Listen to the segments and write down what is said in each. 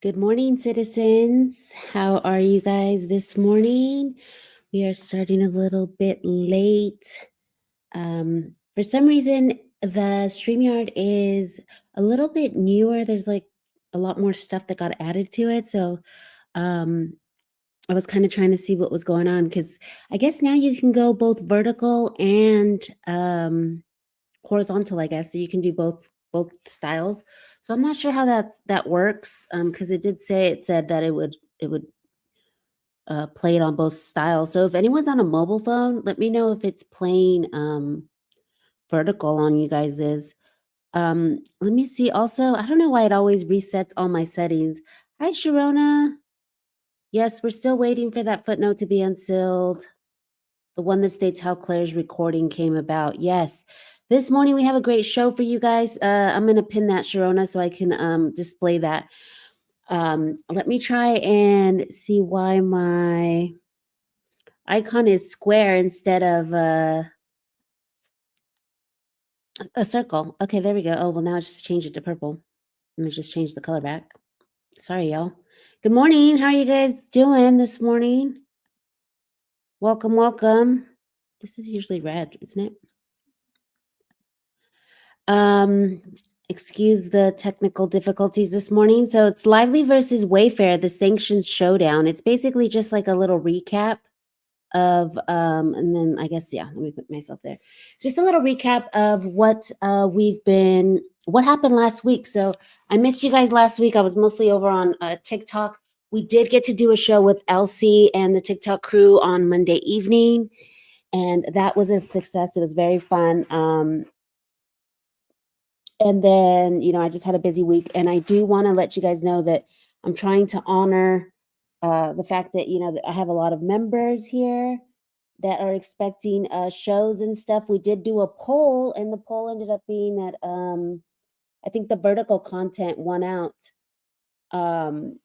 Good morning, citizens. How are you guys this morning? We are starting a little bit late. For some reason, the StreamYard is a little bit newer. There's like a lot more stuff that got added to it. So I was kind of trying to see what was going on because I guess now you can go both vertical and horizontal, I guess. So you can do both styles. So I'm not sure how that works because it said that it would play it on both styles. So if anyone's on a mobile phone, let me know if it's playing vertical on you guys's. Let me see. Also, I don't know why it always resets all my settings. Hi, Sharona. Yes, we're still waiting for that footnote to be unsealed. The one that states how Claire's recording came about. Yes. This morning we have a great show for you guys. I'm going to pin that, Sharona, so I can display that. Let me try and see why my icon is square instead of a circle. Okay, there we go. Oh, well, now I just change it to purple. Let me just change the color back. Sorry, y'all. Good morning. How are you guys doing this morning? Welcome, welcome. This is usually red, isn't it? Um, excuse the technical difficulties this morning. So it's Lively versus Wayfarer, the Sanctions Showdown. It's basically just like a little recap of and then I guess let me put myself there. It's just a little recap of what what happened last week. So I missed you guys last week. I was mostly over on TikTok. We did get to do a show with Elsie and the TikTok crew on Monday evening, and that was a success. It was very fun. And then, I just had a busy week, and I do want to let you guys know that I'm trying to honor the fact that, that I have a lot of members here that are expecting shows and stuff. We did do a poll, and the poll ended up being that I think the vertical content won out. And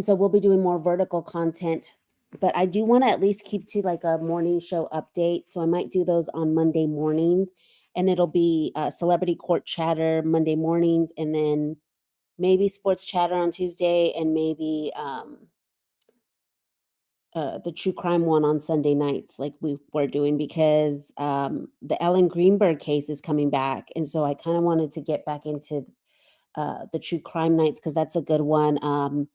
so we'll be doing more vertical content, but I do want to at least keep to like a morning show update. So I might do those on Monday mornings, and it'll be celebrity court chatter Monday mornings, and then maybe sports chatter on Tuesday, and maybe the true crime one on Sunday nights, like we were doing, because the Ellen Greenberg case is coming back, and so I kind of wanted to get back into the true crime nights because that's a good one.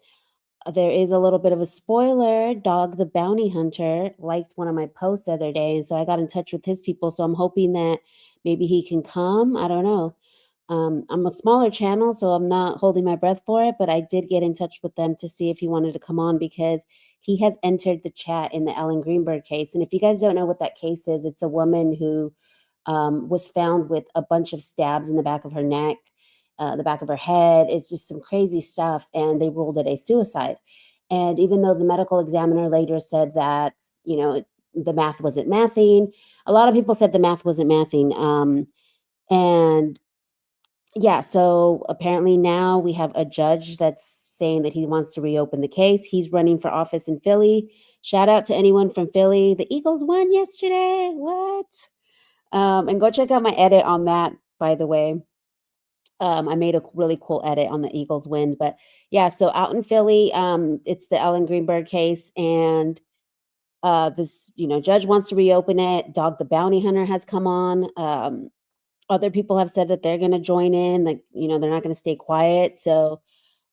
There is a little bit of a spoiler. Dog the Bounty Hunter liked one of my posts the other day, and so I got in touch with his people. So I'm hoping that maybe he can come. I don't know. I'm a smaller channel, so I'm not holding my breath for it, but I did get in touch with them to see if he wanted to come on because he has entered the chat in the Ellen Greenberg case. And if you guys don't know what that case is, it's a woman who was found with a bunch of stabs in the back of her neck, the back of her head. It's just some crazy stuff, and they ruled it a suicide. And even though the medical examiner later said that, the math wasn't mathing, a lot of people said the math wasn't mathing. And yeah, so apparently now we have a judge that's saying that he wants to reopen the case. He's running for office in Philly. Shout out to anyone from Philly. The Eagles won yesterday. What? And go check out my edit on that, by the way. I made a really cool edit on the Eagles win. But yeah, so out in Philly, it's the Ellen Greenberg case. And this, judge wants to reopen it. Dog the Bounty Hunter has come on. Other people have said that they're going to join in, like, they're not going to stay quiet. So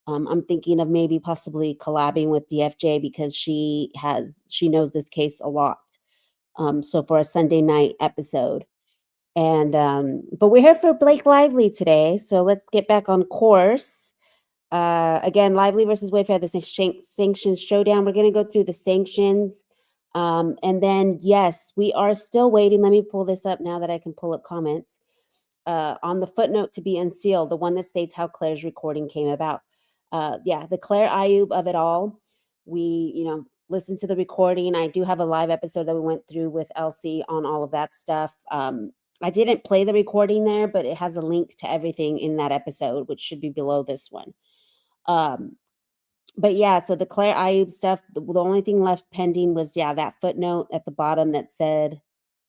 I'm thinking of maybe possibly collabing with DFJ because she knows this case a lot. So for a Sunday night episode. And but we're here for Blake Lively today, so let's get back on course. Again, Lively versus Wayfarer, the Sanctions Showdown. We're going to go through the sanctions. And then, yes, we are still waiting. Let me pull this up now that I can pull up comments. On the footnote to be unsealed, the one that states how Claire's recording came about. The Claire Ayub of it all. We, listened to the recording. I do have a live episode that we went through with Elsie on all of that stuff. I didn't play the recording there, but it has a link to everything in that episode, which should be below this one. But yeah, so the Claire Ayub stuff, the only thing left pending was, that footnote at the bottom that said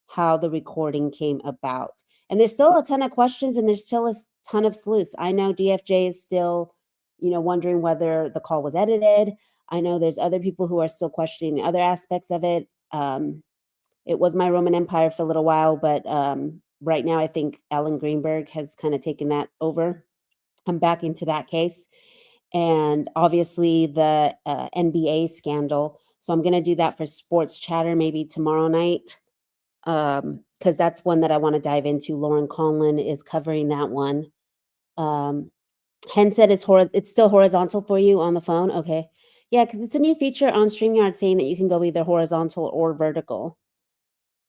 how the recording came about. And there's still a ton of questions, and there's still a ton of sleuths. I know DFJ is still wondering whether the call was edited. I know there's other people who are still questioning other aspects of it. It was my Roman Empire for a little while, but right now I think Ellen Greenberg has kind of taken that over. I'm back into that case. And obviously the NBA scandal. So I'm going to do that for Sports Chatter maybe tomorrow night, because that's one that I want to dive into. Lauren Conlin is covering that one. Um, Hen said it's still horizontal for you on the phone. Okay. Yeah, because it's a new feature on StreamYard saying that you can go either horizontal or vertical.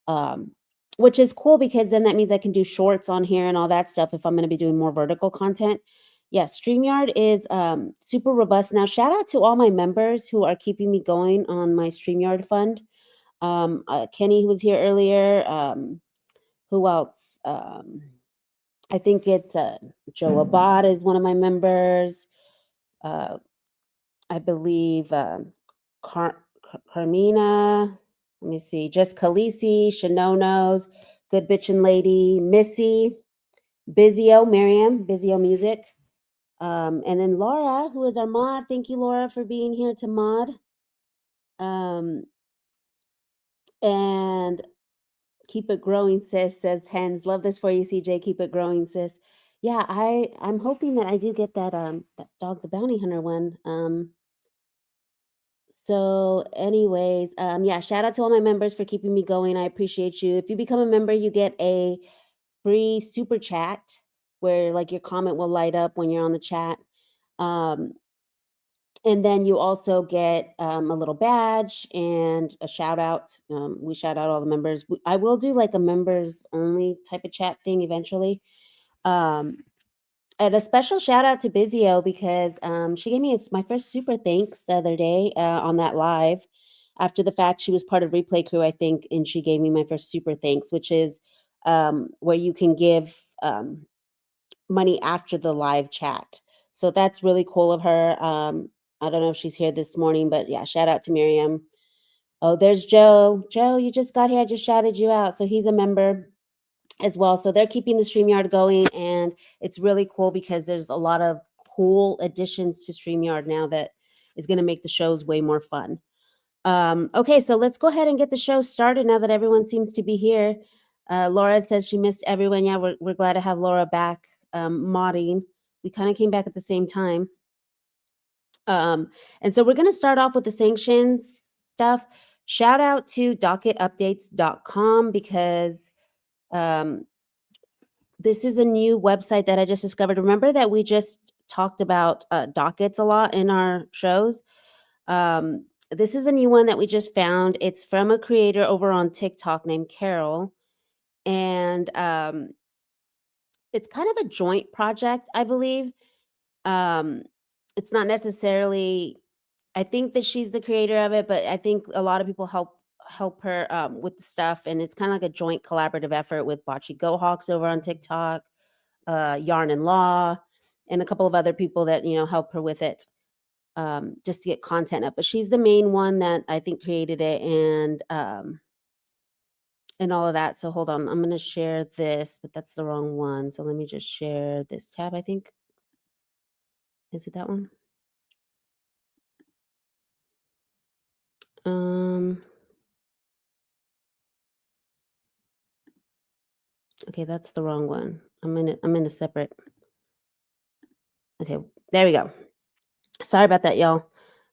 Um, which is cool because then that means I can do shorts on here and all that stuff if I'm going to be doing more vertical content. Yeah, StreamYard is super robust. Now, shout out to all my members who are keeping me going on my StreamYard fund. Kenny, who was here earlier. Who else? I think it's Joe Abad is one of my members. Uh, I believe Carmina. Let me see. Just Khaleesi, Shanonos, Good Bitchin' Lady, Missy, Bizio, Miriam, Bizio Music. And then Laura, who is our mod. Thank you, Laura, for being here to mod. And keep it growing, sis, says Hens. Love this for you, CJ. Keep it growing, sis. Yeah, I'm hoping that I do get that Dog the Bounty Hunter one. So anyways, yeah, shout out to all my members for keeping me going. I appreciate you. If you become a member, you get a free super chat where like your comment will light up when you're on the chat. And then you also get a little badge and a shout out. We shout out all the members. I will do like a members only type of chat thing eventually. Um, and a special shout out to Bizio because she gave me my first super thanks the other day on that live. After the fact, she was part of Replay Crew, I think, and she gave me my first super thanks, which is where you can give money after the live chat. So that's really cool of her. I don't know if she's here this morning, but yeah, shout out to Miriam. Oh, there's Joe. Joe, you just got here. I just shouted you out. So he's a member as well. So they're keeping the StreamYard going, and it's really cool because there's a lot of cool additions to StreamYard now that is going to make the shows way more fun. Okay, so let's go ahead and get the show started now that everyone seems to be here. Laura says she missed everyone. Yeah, we're glad to have Laura back modding. We kind of came back at the same time. And so we're going to start off with the sanctions stuff. Shout out to docketupdates.com because this is a new website that I just discovered. Remember that we just talked about dockets a lot in our shows? This is a new one that we just found. It's from a creator over on TikTok named Carol. And it's kind of a joint project, I believe. It's not necessarily, I think that she's the creator of it, but I think a lot of people help her with the stuff. And it's kind of like a joint collaborative effort with Bocce Go Hawks over on TikTok, Yarn and Law, and a couple of other people that, help her with it. Just to get content up. But she's the main one that I think created it and all of that. So hold on, I'm going to share this, but that's the wrong one. So let me just share this tab, I think. Is it that one? Okay, that's the wrong one. I'm in a separate. Okay, there we go. Sorry about that, y'all.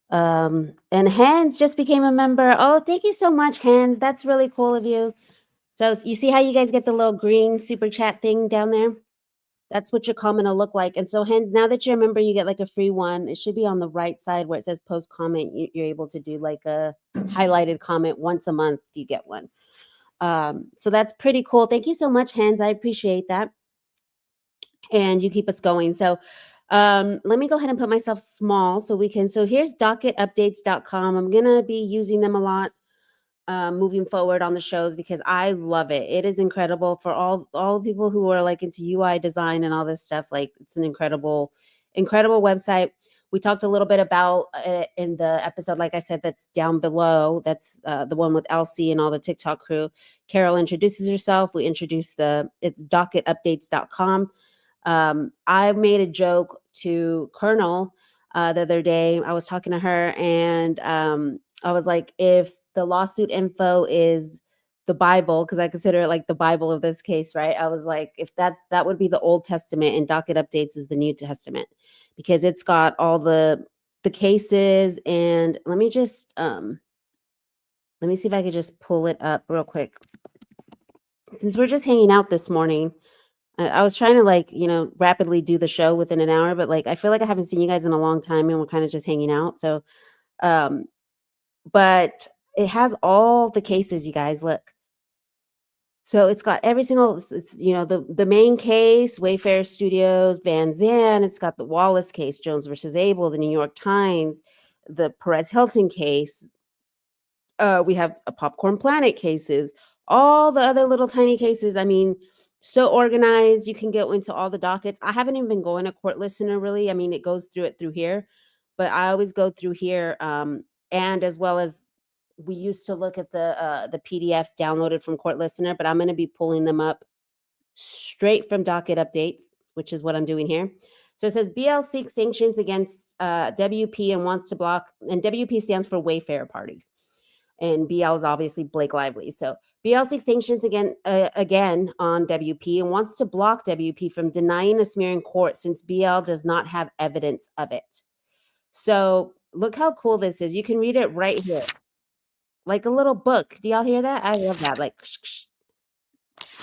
And Hans just became a member. Oh, thank you so much, Hans. That's really cool of you. So you see how you guys get the little green super chat thing down there? That's what your comment will look like. And so hence, now that you're a member, you get like a free one. It should be on the right side where it says post comment. You're able to do like a highlighted comment once a month. You get one. So that's pretty cool. Thank you so much, Hans. I appreciate that. And you keep us going. So let me go ahead and put myself small so we can. So here's docketupdates.com. I'm going to be using them a lot moving forward on the shows because I love it. It is incredible for all people who are like into UI design and all this stuff. Like it's an incredible website. We talked a little bit about it in the episode, like I said, that's down below. That's the one with Elsie and all the TikTok crew. Carol introduces herself. We introduce it's docketupdates.com. I made a joke to Colonel the other day. I was talking to her, and I was like, if the lawsuit info is the Bible, because I consider it like the Bible of this case, right? I was like, if that would be the Old Testament, and docket updates is the New Testament, because it's got all the cases. And let me see if I could just pull it up real quick. Since we're just hanging out this morning, I was trying to, like, rapidly do the show within an hour, but, like, I feel like I haven't seen you guys in a long time, and we're kinda just hanging out. So, um, but it has all the cases, you guys, look. So it's got every single it's the main case, Wayfarer Studios, Van Zandt. It's got the Wallace case, Jones versus Abel, the New York Times, the Perez Hilton case. We have a Popcorn Planet cases, all the other little tiny cases. I mean, so organized. You can go into all the dockets. I haven't even been going to Court Listener really. I mean, it goes through it through here, but I always go through here. And as well as we used to look at the PDFs downloaded from Court Listener, but I'm going to be pulling them up straight from docket updates, which is what I'm doing here. So it says BL seeks sanctions against WP and wants to block, and WP stands for Wayfarer parties. And BL is obviously Blake Lively. So BL seeks sanctions again on WP and wants to block WP from denying a smear in court since BL does not have evidence of it. So look how cool this is. You can read it right here, like a little book. Do y'all hear that? I love that. Like,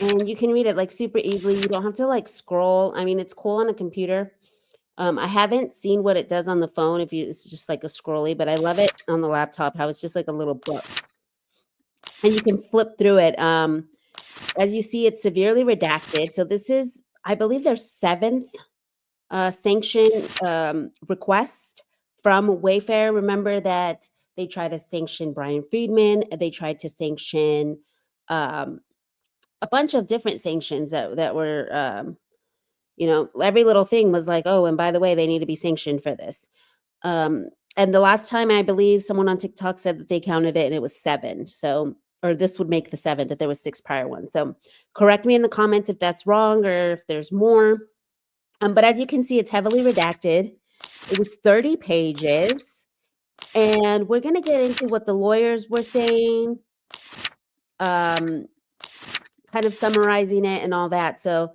and you can read it like super easily. You don't have to like scroll. I mean, it's cool on a computer. I haven't seen what it does on the phone. It's just like a scrolly, but I love it on the laptop. How it's just like a little book, and you can flip through it. As you see, it's severely redacted. So this is, I believe, their seventh sanction request from Wayfair. Remember that they tried to sanction Brian Friedman. They tried to sanction a bunch of different sanctions that were, every little thing was like, oh, and by the way, they need to be sanctioned for this. And the last time, I believe someone on TikTok said that they counted it and it was 7. So, or this would make the 7th, that there was 6 prior ones. So correct me in the comments if that's wrong or if there's more. But as you can see, it's heavily redacted. It was 30 pages. And we're going to get into what the lawyers were saying, kind of summarizing it and all that. So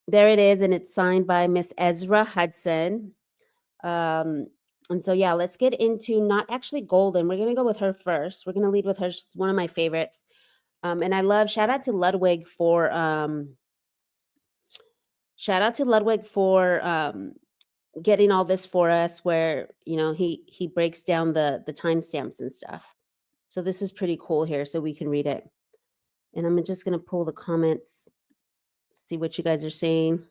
there it is. And it's signed by Miss Ezra Hudson. And so, yeah, let's get into not actually Golden. We're going to go with her first. We're going to lead with her. She's one of my favorites. And I love, shout out to Ludwig for getting all this for us, where, he breaks down the timestamps and stuff. So this is pretty cool here, so we can read it. And I'm just going to pull the comments, see what you guys are saying.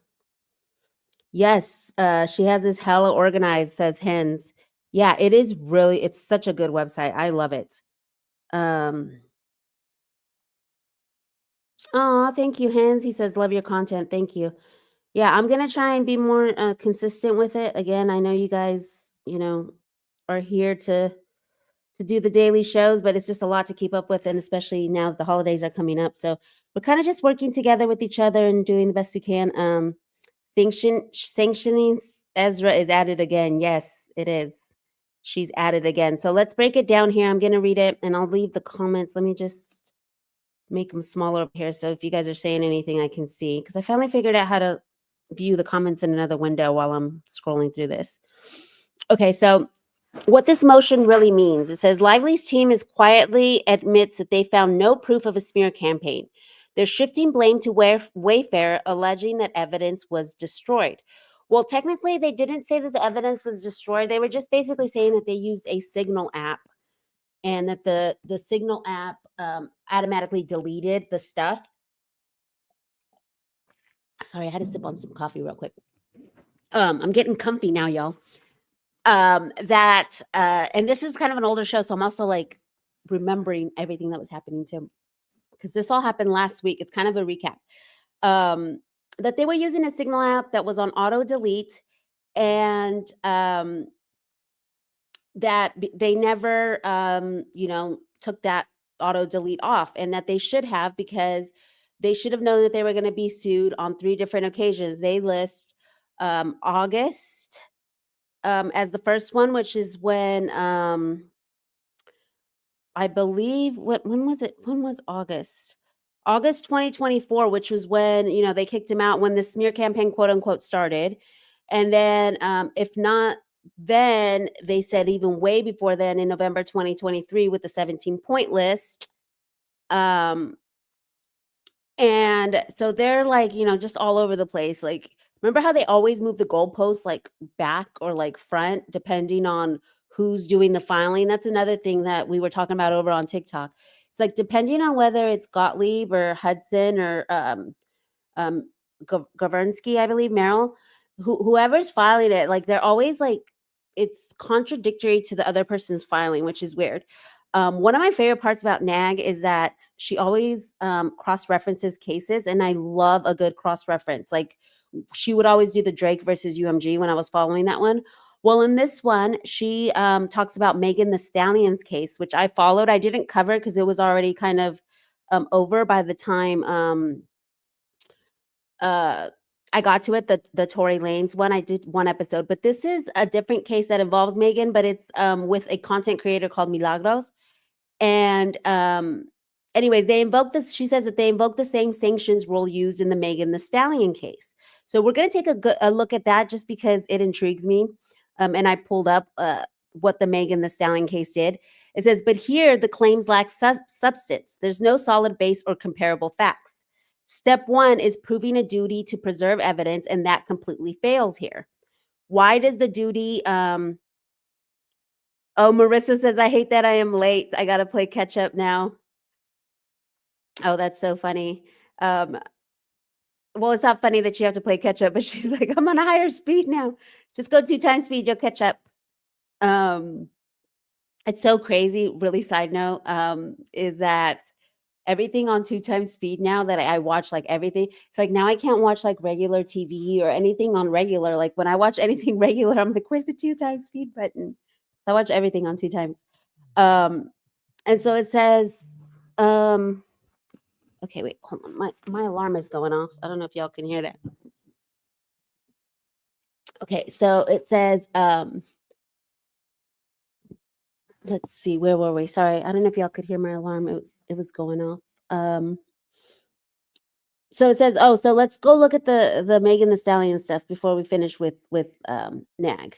Yes, she has this hella organized, says Hens. Yeah, it is really, it's such a good website. I love it. Oh, thank you, Hens. He says, love your content. Thank you. Yeah, I'm going to try and be more consistent with it. Again, I know you guys, are here to do the daily shows, but it's just a lot to keep up with. And especially now that the holidays are coming up. So we're kind of just working together with each other and doing the best we can. Sanctioning Ezra is added again. Yes, it is. She's added again. So let's break it down here. I'm going to read it and I'll leave the comments. Let me just make them smaller up here. So if you guys are saying anything, I can see, because I finally figured out how to view the comments in another window while I'm scrolling through this. Okay, so what this motion really means, it says Lively's team is quietly admits that they found no proof of a smear campaign. They're shifting blame to Wayfair, alleging that evidence was destroyed. Well, technically, they didn't say that the evidence was destroyed. They were just basically saying that they used a Signal app, and that the Signal app automatically deleted the stuff. Sorry, I had to sip on some coffee real quick. I'm getting comfy now, y'all. And this is kind of an older show, so I'm also like remembering everything that was happening too, because this all happened last week. It's kind of a recap. That they were using a Signal app that was on auto delete, and that they never took that auto delete off, and that they should have, because they should have known that they were going to be sued on 3 different occasions. They list August, as the first one, which is when I believe when was it? When was August? August 2024, which was when, they kicked him out when the smear campaign, quote unquote, started. And then, if not, then they said even way before then in November 2023 with the 17-point list. And so they're like, just all over the place. Like, remember how they always move the goalposts like back or like front, depending on who's doing the filing? That's another thing that we were talking about over on TikTok. It's like depending on whether it's Gottlieb or Hudson or um Gavernsky, I believe, Merrill, whoever's filing it, like they're always like it's contradictory to the other person's filing, which is weird. One of my favorite parts about NAG is that she always cross-references cases, and I love a good cross-reference. Like she would always do the Drake versus UMG when I was following that one. Well, in this one, she talks about Megan the Stallion's case, which I followed. I didn't cover because it was already kind of over by the time uh I got to it, the Tory Lanez one. I did one episode, but this is a different case that involves Megan, but it's with a content creator called Milagros. And anyways, they invoke this. She says that they invoke the same sanctions rule used in the Megan the Stallion case. So we're going to take a look at that just because it intrigues me. And I pulled up what the Megan the Stallion case did. It says, but here the claims lack substance. There's no solid base or comparable facts. Step one is proving a duty to preserve evidence, and that completely fails here. Why does the duty Oh, Marissa says, I hate that I am late. I got to play catch up now. Oh, that's so funny. Well, it's not funny that you have to play catch up, but she's like, I'm on a higher speed now. Just go 2 times speed, you'll catch up. It's so crazy. Really, side note, is that everything on 2 times speed now that I watch like everything. It's like now I can't watch like regular TV or anything on regular. Like when I watch anything regular, I'm like, where's the 2 times speed button? I watch everything on 2 times. And so it says, okay, wait, hold on. My alarm is going off. I don't know if y'all can hear that. Okay, so it says, let's see, where were we? Sorry, I don't know if y'all could hear my alarm. It was going off. So it says, oh, so let's go look at the Megan the Stallion stuff before we finish with NAG.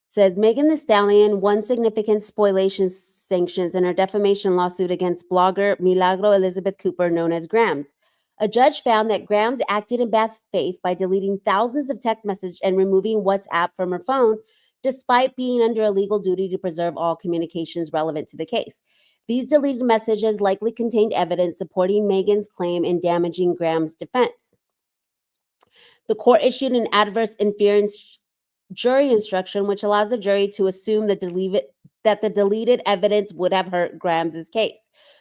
Says Megan the Stallion won significant spoliation sanctions in her defamation lawsuit against blogger Milagro Elizabeth Cooper, known as Grams. A judge found that Grams acted in bad faith by deleting thousands of text messages and removing WhatsApp from her phone, despite being under a legal duty to preserve all communications relevant to the case. These deleted messages likely contained evidence supporting Megan's claim and damaging Graham's defense. The court issued an adverse inference jury instruction, which allows the jury to assume that the deleted evidence would have hurt Graham's case.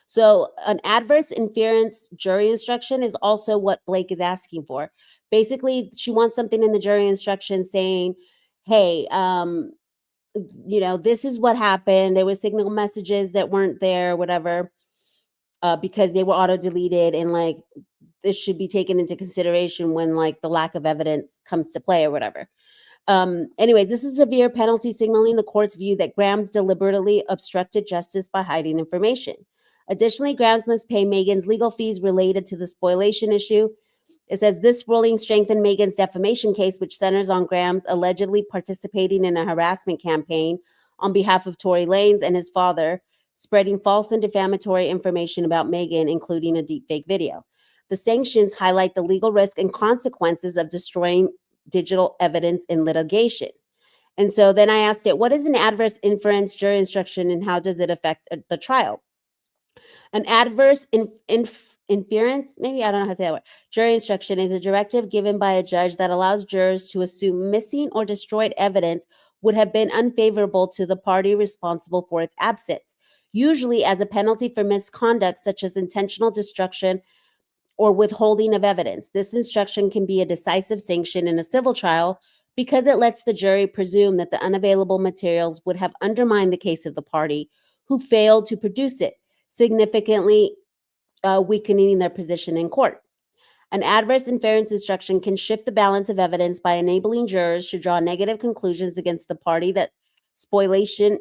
So an adverse inference jury instruction is also what Blake is asking for. Basically, she wants something in the jury instruction saying, hey, this is what happened. There were signal messages that weren't there, whatever, because they were auto-deleted, and like this should be taken into consideration when like the lack of evidence comes to play or whatever. Anyways, this is a severe penalty signaling the court's view that Grams deliberately obstructed justice by hiding information. Additionally, Grams must pay Megan's legal fees related to the spoliation issue. It says this ruling strengthened Megan's defamation case, which centers on Grams allegedly participating in a harassment campaign on behalf of Tory Lanez and his father, spreading false and defamatory information about Megan, including a deepfake video. The sanctions highlight the legal risk and consequences of destroying digital evidence in litigation. And so then I asked it, what is an adverse inference jury instruction and how does it affect the trial? An adverse inference, maybe I don't know how to say that word, jury instruction is a directive given by a judge that allows jurors to assume missing or destroyed evidence would have been unfavorable to the party responsible for its absence, usually as a penalty for misconduct such as intentional destruction or withholding of evidence. This instruction can be a decisive sanction in a civil trial because it lets the jury presume that the unavailable materials would have undermined the case of the party who failed to produce it, significantly weakening their position in court. An adverse inference instruction can shift the balance of evidence by enabling jurors to draw negative conclusions against spoliation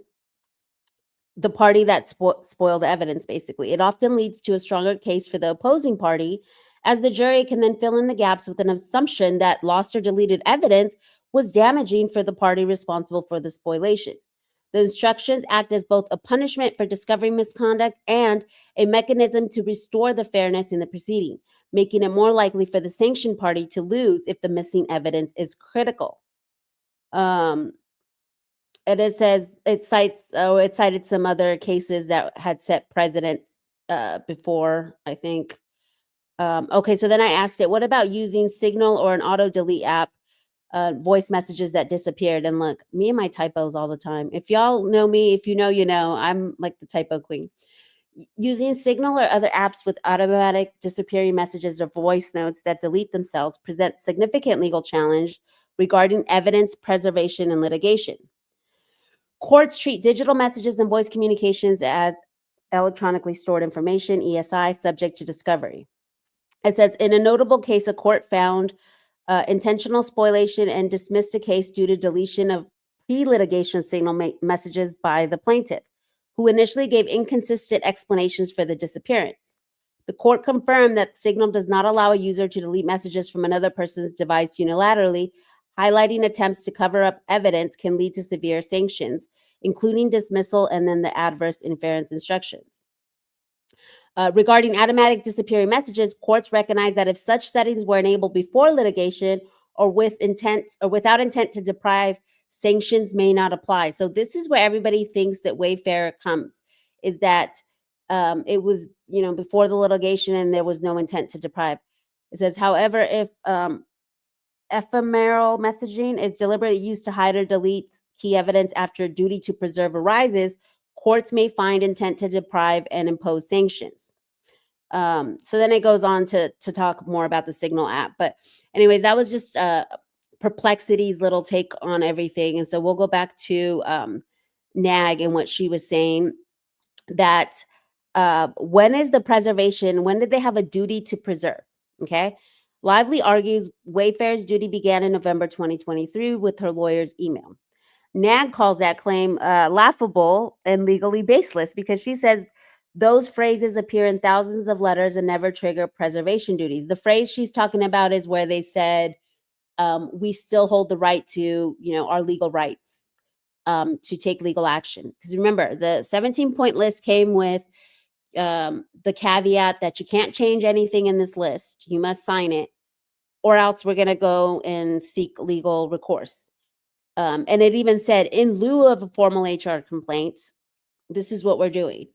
the party that spoiled the evidence, basically. It often leads to a stronger case for the opposing party, as the jury can then fill in the gaps with an assumption that lost or deleted evidence was damaging for the party responsible for the spoliation. The instructions act as both a punishment for discovering misconduct and a mechanism to restore the fairness in the proceeding, making it more likely for the sanctioned party to lose if the missing evidence is critical. And it cited some other cases that had set precedent before, I think. Okay, so then I asked it, what about using Signal or an auto delete app, voice messages that disappeared? And look, me and my typos all the time. If y'all know me, if you know, you know, I'm like the typo queen. Using Signal or other apps with automatic disappearing messages or voice notes that delete themselves presents significant legal challenge regarding evidence preservation and litigation. Courts treat digital messages and voice communications as electronically stored information, ESI, subject to discovery. It says, in a notable case, a court found intentional spoliation and dismissed a case due to deletion of pre-litigation signal messages by the plaintiff, who initially gave inconsistent explanations for the disappearance. The court confirmed that Signal does not allow a user to delete messages from another person's device unilaterally, highlighting attempts to cover up evidence can lead to severe sanctions, including dismissal and then the adverse inference instructions. Regarding automatic disappearing messages, courts recognize that if such settings were enabled before litigation or without intent to deprive, sanctions may not apply. So this is where everybody thinks that Wayfarer comes, is that it was, before the litigation and there was no intent to deprive. It says, however, if ephemeral messaging is deliberately used to hide or delete key evidence after a duty to preserve arises, courts may find intent to deprive and impose sanctions. So then it goes on to talk more about the Signal app. But anyways, that was just Perplexity's little take on everything. And so we'll go back to NAG and what she was saying, that when is the preservation, when did they have a duty to preserve? Okay. Lively argues Wayfarer's duty began in November 2023 with her lawyer's email. NAG calls that claim laughable and legally baseless because she says those phrases appear in thousands of letters and never trigger preservation duties. The phrase she's talking about is where they said, we still hold the right to, our legal rights to take legal action. Because remember, the 17-point list came with the caveat that you can't change anything in this list. You must sign it, or else we're going to go and seek legal recourse. And it even said, in lieu of a formal HR complaint, this is what we're doing.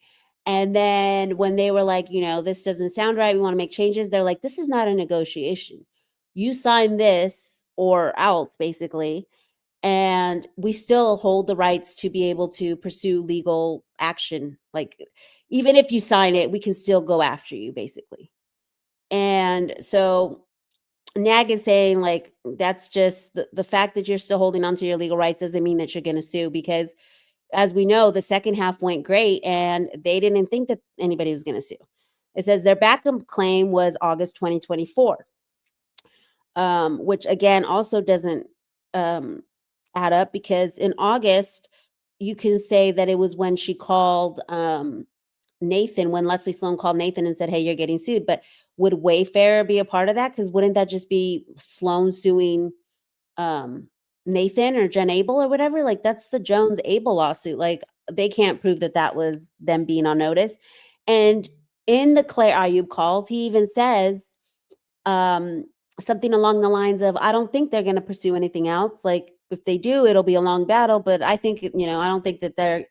And then when they were like, this doesn't sound right, we want to make changes, they're like, this is not a negotiation. You sign this or else, basically, and we still hold the rights to be able to pursue legal action. Like, even if you sign it, we can still go after you, basically. And so NAG is saying, like, that's just the fact that you're still holding on to your legal rights doesn't mean that you're going to sue, because as we know, the second half went great and they didn't think that anybody was going to sue. It says their backup claim was August 2024, which again also doesn't add up, because in August, you can say that it was when she called Nathan, when Leslie Sloan called Nathan and said, hey, you're getting sued. But would Wayfarer be a part of that? Because wouldn't that just be Sloan suing Nathan or Jen Abel or whatever? Like, that's the Jones Abel lawsuit. Like, they can't prove that that was them being on notice. And in the Claire Ayub calls, he even says something along the lines of, I don't think they're going to pursue anything else. Like, if they do, it'll be a long battle. But I think, I don't think that they're,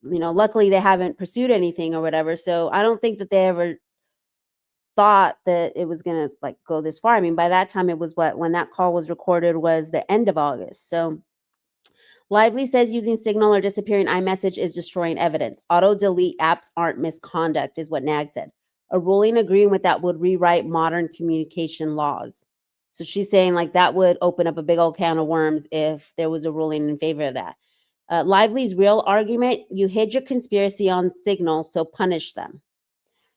luckily they haven't pursued anything or whatever. So I don't think that they ever thought that it was going to like go this far. I mean, by that time it was when that call was recorded was the end of August. So Lively says using Signal or disappearing iMessage is destroying evidence. Auto delete apps aren't misconduct, is what NAG said. A ruling agreeing with that would rewrite modern communication laws. So she's saying like that would open up a big old can of worms if there was a ruling in favor of that. Lively's real argument, you hid your conspiracy on Signal, so punish them.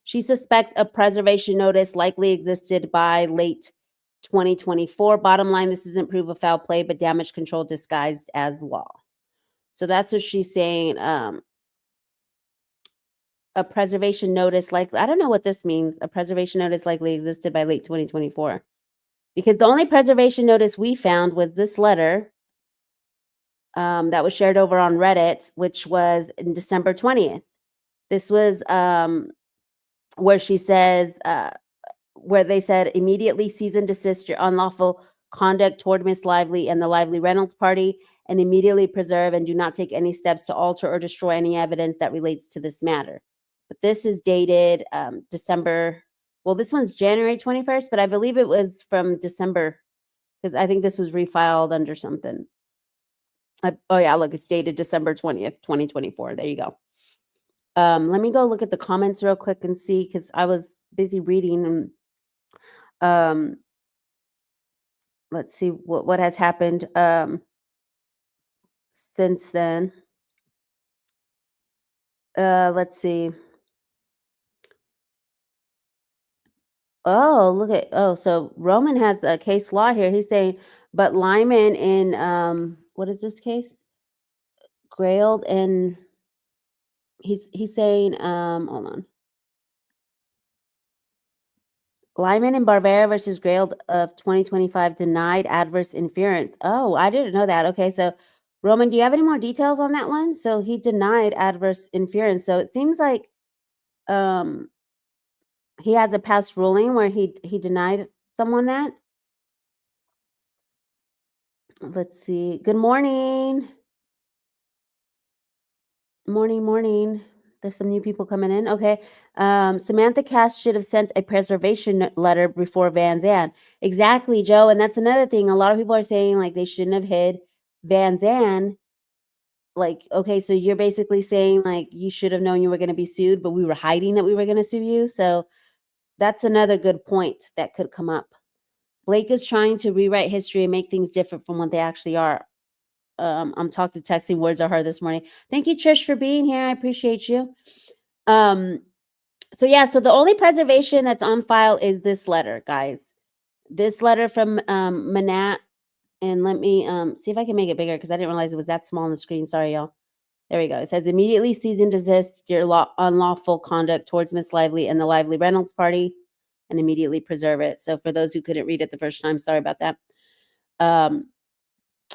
She suspects a preservation notice likely existed by late 2024. Bottom line, this isn't proof of foul play, but damage control disguised as law. So that's what she's saying. A preservation notice likely, I don't know what this means. A preservation notice likely existed by late 2024. Because the only preservation notice we found was this letter that was shared over on Reddit, which was in December 20th. This was where she says, where they said, immediately cease and desist your unlawful conduct toward Miss Lively and the Lively Reynolds party, and immediately preserve and do not take any steps to alter or destroy any evidence that relates to this matter. But this is dated December, well, this one's January 21st, but I believe it was from December, because I think this was refiled under something. Oh yeah, look, it's dated December 20th, 2024. There you go. Let me go look at the comments real quick and see, because I was busy reading and let's see what has happened since then. Let's see. Oh, look at, oh, so Roman has a case law here. He's saying, but Lyman in what is this case? Grailed, and he's saying hold on. Lyman and Barbera versus Grailed of 2025 denied adverse inference. Oh, I didn't know that. Okay, so Roman, do you have any more details on that one? So he denied adverse inference. So it seems like um he has a past ruling where he denied someone that. Let's see. Good morning. Morning. There's some new people coming in. Okay. Samantha Cass should have sent a preservation letter before Van Zandt. Exactly, Joe. And that's another thing. A lot of people are saying like they shouldn't have hid Van Zandt. Like, okay, so you're basically saying like you should have known you were going to be sued, but we were hiding that we were going to sue you. So that's another good point that could come up. Blake is trying to rewrite history and make things different from what they actually are. I'm talking texting words of her this morning. Thank you, Trish, for being here. I appreciate you. So yeah, so the only preservation that's on file is this letter, guys. This letter from Manat. And let me see if I can make it bigger because I didn't realize it was that small on the screen. Sorry, y'all. There we go. It says immediately cease and desist your unlawful conduct towards Miss Lively and the Lively Reynolds party, and immediately preserve it. So for those who couldn't read it the first time, sorry about that.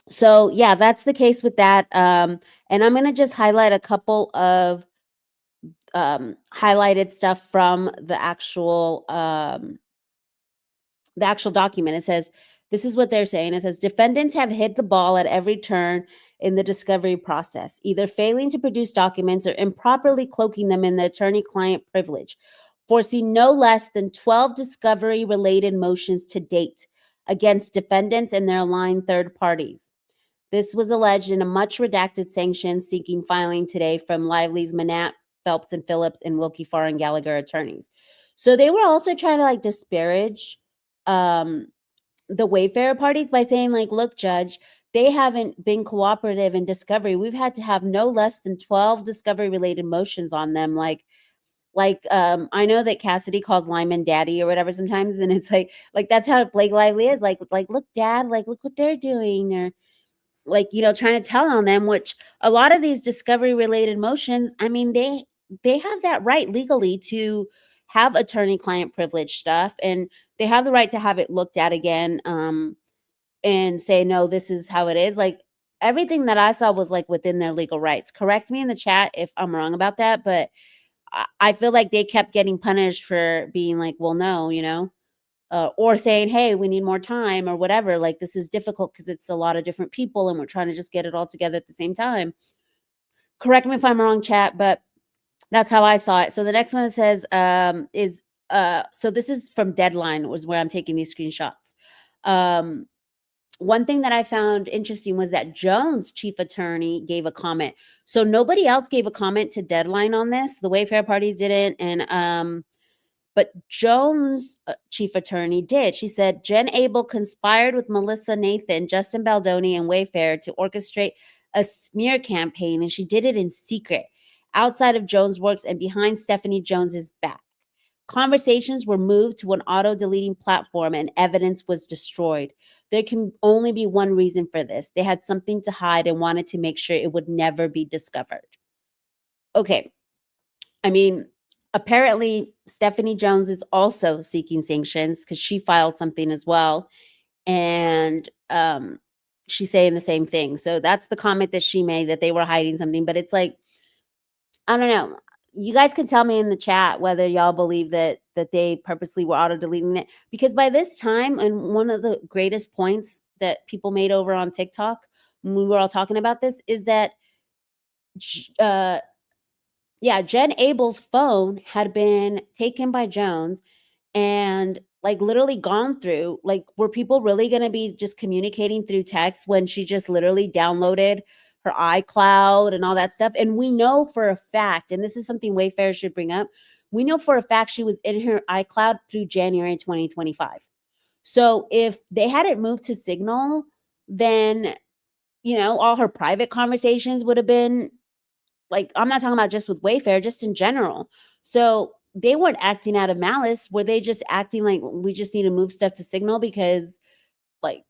So yeah, that's the case with that. And I'm going to just highlight a couple of highlighted stuff from the actual document. It says, this is what they're saying. It says, defendants have hit the ball at every turn in the discovery process, either failing to produce documents or improperly cloaking them in the attorney-client privilege, forcing no less than 12 discovery-related motions to date against defendants and their aligned third parties. This was alleged in a much redacted sanction seeking filing today from Lively's Manat, Phelps and Phillips, and Wilkie Farr and Gallagher attorneys. So they were also trying to like disparage the Wayfarer parties by saying like, look, Judge, they haven't been cooperative in discovery. We've had to have no less than 12 discovery related motions on them. Like I know that Cassidy calls Lyman daddy or whatever sometimes, and it's like that's how Blake Lively is. Like look, dad, like look what they're doing. Or like, you know, trying to tell on them, which a lot of these discovery related motions, I mean, they have that right legally to have attorney client privilege stuff, and they have the right to have it looked at again and say, no, this is how it is. Like everything that I saw was like within their legal rights. Correct me in the chat if I'm wrong about that, but I feel like they kept getting punished for being like, well, no, you know, or saying, hey, we need more time or whatever. Like this is difficult because it's a lot of different people and we're trying to just get it all together at the same time. Correct me if I'm wrong, chat, but that's how I saw it. So the next one that says so this is from Deadline was where I'm taking these screenshots. One thing that I found interesting was that Jones' chief attorney gave a comment. So nobody else gave a comment to Deadline on this. The Wayfarer parties didn't. And but Jones' chief attorney did. She said, Jen Abel conspired with Melissa Nathan, Justin Baldoni, and Wayfarer to orchestrate a smear campaign, and she did it in secret, outside of Jones' works and behind Stephanie Jones's back. Conversations were moved to an auto deleting platform and evidence was destroyed. There can only be one reason for this. They had something to hide and wanted to make sure it would never be discovered. Okay. I mean, apparently Stephanie Jones is also seeking sanctions because she filed something as well. And she's saying the same thing. So that's the comment that she made, that they were hiding something. But it's like, I don't know. You guys can tell me in the chat whether y'all believe that they purposely were auto deleting it, because by this time, and one of the greatest points that people made over on TikTok when we were all talking about this is that uh yeah, Jen Abel's phone had been taken by Jones and like literally gone through. Like, were people really going to be just communicating through text when she just literally downloaded her iCloud and all that stuff? And we know for a fact, and this is something Wayfarer should bring up, we know for a fact she was in her iCloud through January 2025. So if they hadn't moved to Signal, then all her private conversations would have been, like, I'm not talking about just with Wayfair, just in general. So they weren't acting out of malice. Were they just acting like we just need to move stuff to Signal because, like,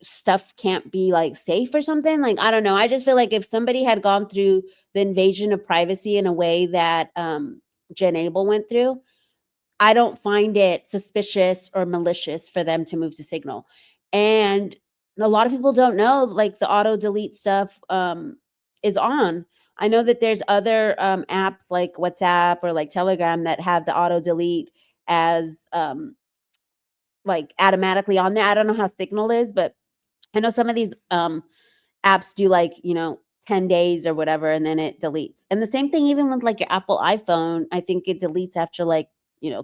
stuff can't be like safe or something? Like, I don't know. I just feel like if somebody had gone through the invasion of privacy in a way that Jen Abel went through, I don't find it suspicious or malicious for them to move to Signal. And a lot of people don't know, like, the auto delete stuff is on. I know that there's other apps like WhatsApp or like Telegram that have the auto delete as like automatically on there. I don't know how Signal is, but I know some of these apps do, like, 10 days or whatever, and then it deletes. And the same thing even with like your Apple iPhone. I think it deletes after like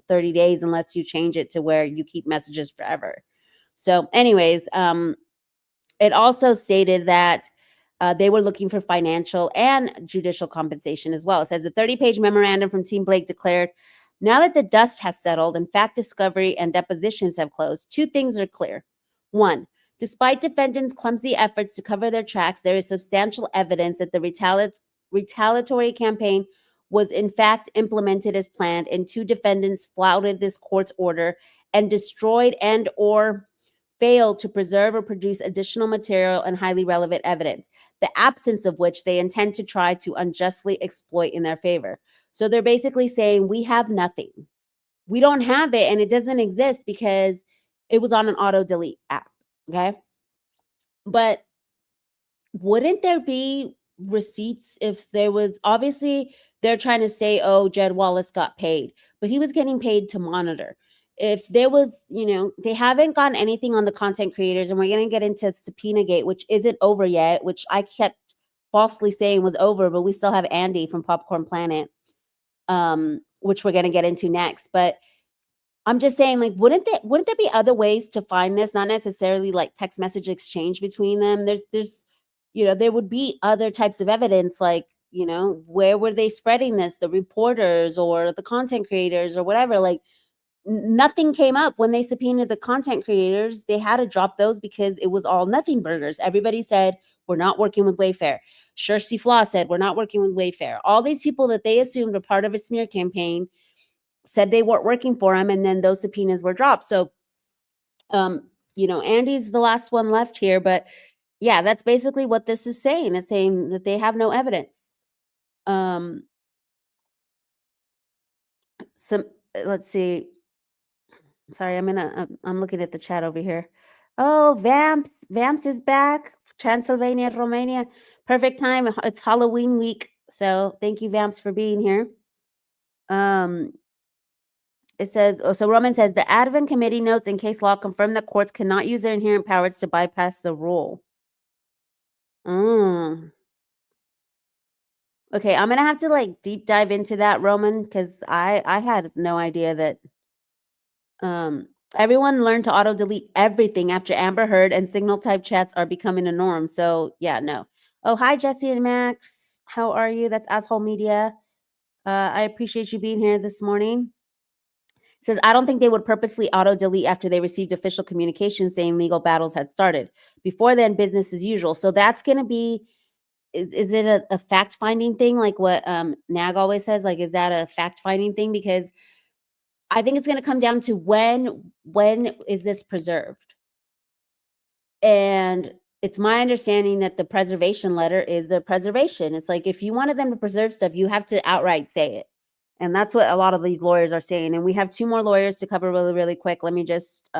30 days unless you change it to where you keep messages forever. So anyways, it also stated that they were looking for financial and judicial compensation as well. It says a 30-page memorandum from Team Blake declared, now that the dust has settled and fact discovery and depositions have closed, two things are clear. One, despite defendants' clumsy efforts to cover their tracks, there is substantial evidence that the retaliatory campaign was in fact implemented as planned, and two defendants flouted this court's order and destroyed and or failed to preserve or produce additional material and highly relevant evidence, the absence of which they intend to try to unjustly exploit in their favor. So they're basically saying, we have nothing. We don't have it, and it doesn't exist because it was on an auto delete app. Okay. But wouldn't there be receipts if there was, obviously they're trying to say, oh, Jed Wallace got paid, but he was getting paid to monitor. If there was, they haven't gotten anything on the content creators, and we're going to get into SubpoenaGate, which isn't over yet, which I kept falsely saying was over, but we still have Andy from Popcorn Planet, which we're going to get into next. But I'm just saying, like, wouldn't there be other ways to find this? Not necessarily like text message exchange between them. There's there would be other types of evidence, like, where were they spreading this? The reporters or the content creators or whatever. Like, nothing came up when they subpoenaed the content creators. They had to drop those because it was all nothing burgers. Everybody said, we're not working with Wayfair. Kirsty Flaw said, we're not working with Wayfair. All these people that they assumed were part of a smear campaign said they weren't working for him, and then those subpoenas were dropped. So, Andy's the last one left here, but yeah, that's basically what this is saying. It's saying that they have no evidence. Let's see. Sorry, I'm looking at the chat over here. Oh, Vamps is back. Transylvania, Romania. Perfect time. It's Halloween week. So thank you, Vamps, for being here. It says, so Roman says, the Advent Committee notes in case law confirm that courts cannot use their inherent powers to bypass the rule. Okay, I'm going to have to like deep dive into that, Roman, because I had no idea that everyone learned to auto delete everything after Amber Heard, and signal type chats are becoming a norm. So yeah, no. Oh, hi, Jesse and Max. How are you? That's Asshole Media. I appreciate you being here this morning. It says, I don't think they would purposely auto delete after they received official communication saying legal battles had started. Before then, business as usual. So that's going to be, is it a fact finding thing? Like what Nag always says, like, is that a fact finding thing? Because I think it's gonna come down to when is this preserved? And it's my understanding that the preservation letter is the preservation. It's like, if you wanted them to preserve stuff, you have to outright say it. And that's what a lot of these lawyers are saying. And we have 2 more lawyers to cover really, really quick. Let me just,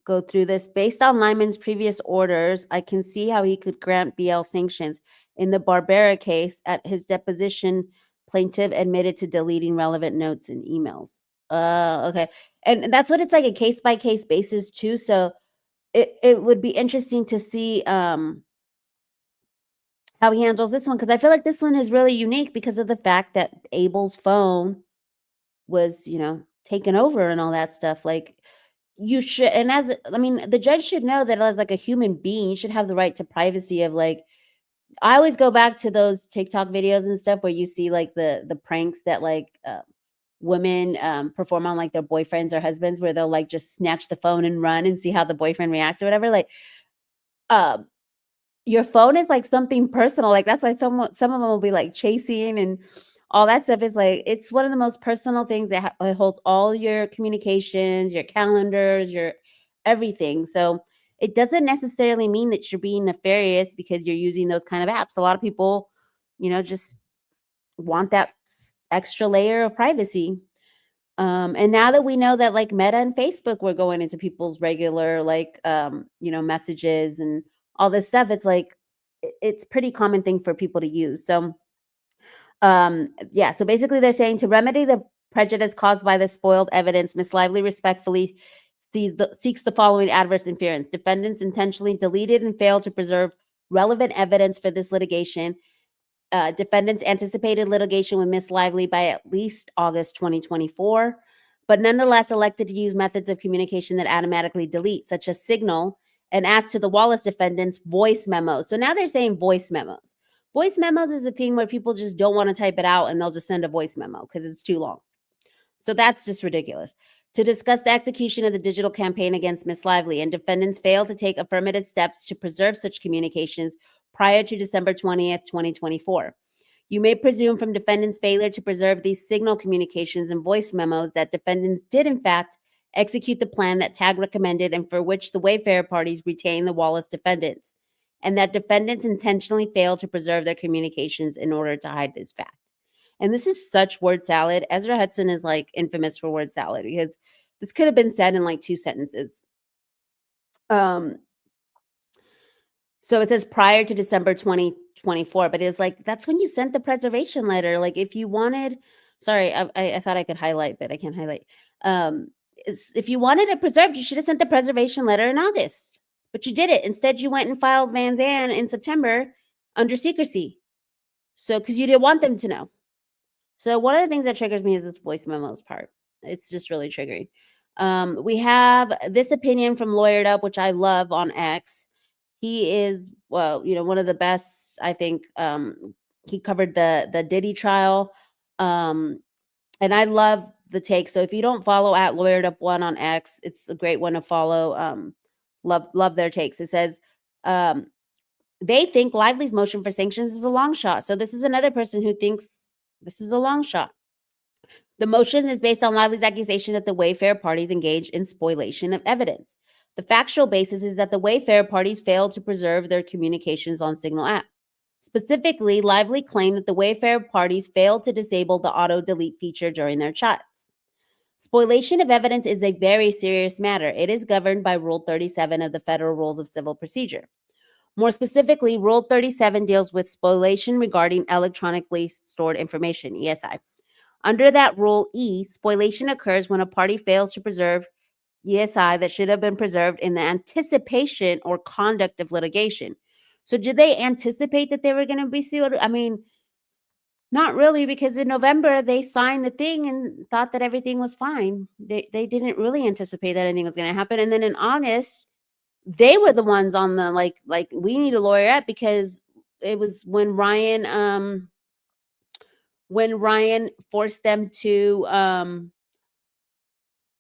go through this. Based on Lyman's previous orders, I can see how he could grant BL sanctions. In the Barbera case, at his deposition, plaintiff admitted to deleting relevant notes and emails. Okay. And that's what it's like, a case by case basis too. So it would be interesting to see how he handles this one, because I feel like this one is really unique because of the fact that Abel's phone was, taken over and all that stuff. Like, you should, and I mean, the judge should know that as like a human being, you should have the right to privacy of, like, I always go back to those TikTok videos and stuff where you see like the pranks that like women perform on like their boyfriends or husbands, where they'll like just snatch the phone and run and see how the boyfriend reacts or whatever. Like, um your phone is like something personal. Like, that's why some of them will be like chasing and all that stuff. Is like, it's one of the most personal things that it holds all your communications, your calendars, your everything. So it doesn't necessarily mean that you're being nefarious because you're using those kind of apps. A lot of people, just want that extra layer of privacy. And now that we know that like Meta and Facebook were going into people's regular like messages and all this stuff, it's like it's pretty common thing for people to use. So yeah, so basically they're saying, to remedy the prejudice caused by the spoiled evidence, Miss Lively respectfully seeks the following adverse inference. Defendants intentionally deleted and failed to preserve relevant evidence for this litigation. Defendants anticipated litigation with Miss Lively by at least August 2024, but nonetheless elected to use methods of communication that automatically delete, such as Signal, and as to the Wallace defendants, voice memos. So now they're saying voice memos. Voice memos is the thing where people just don't want to type it out and they'll just send a voice memo because it's too long. So that's just ridiculous. To discuss the execution of the digital campaign against Miss Lively, and defendants failed to take affirmative steps to preserve such communications prior to December 20th, 2024. You may presume from defendants' failure to preserve these Signal communications and voice memos that defendants did, in fact, execute the plan that TAG recommended and for which the Wayfarer parties retained the Wallace defendants, and that defendants intentionally failed to preserve their communications in order to hide this fact. And this is such word salad. Ezra Hudson is like infamous for word salad because this could have been said in like 2 sentences. So it says prior to December 2024, but it's like, that's when you sent the preservation letter. Like, if you wanted, sorry, I thought I could highlight, but I can't highlight. If you wanted it preserved, you should have sent the preservation letter in August, but you did it. Instead, you went and filed Van Zandt in September under secrecy. So, because you didn't want them to know. So one of the things that triggers me is this voice memos part. It's just really triggering. We have this opinion from Lawyered Up, which I love, on X. He is, well, one of the best, I think. He covered the Diddy trial. And I love the take. So if you don't follow at Lawyered Up 1 on X, it's a great one to follow. Love their takes. It says, they think Lively's motion for sanctions is a long shot. So this is another person who thinks this is a long shot. The motion is based on Lively's accusation that the Wayfarer parties engaged in spoliation of evidence. The factual basis is that the Wayfarer parties failed to preserve their communications on Signal app. Specifically, Lively claimed that the Wayfarer parties failed to disable the auto delete feature during their chats. Spoliation of evidence is a very serious matter. It is governed by Rule 37 of the Federal Rules of Civil Procedure. More specifically, Rule 37 deals with spoliation regarding electronically stored information, ESI. Under that rule, spoliation occurs when a party fails to preserve ESI that should have been preserved in the anticipation or conduct of litigation. So did they anticipate that they were going to be sued? I mean, not really, because in November they signed the thing and thought that everything was fine. They didn't really anticipate that anything was going to happen. And then in August, they were the ones on the like we need a lawyer up, because it was when Ryan forced them to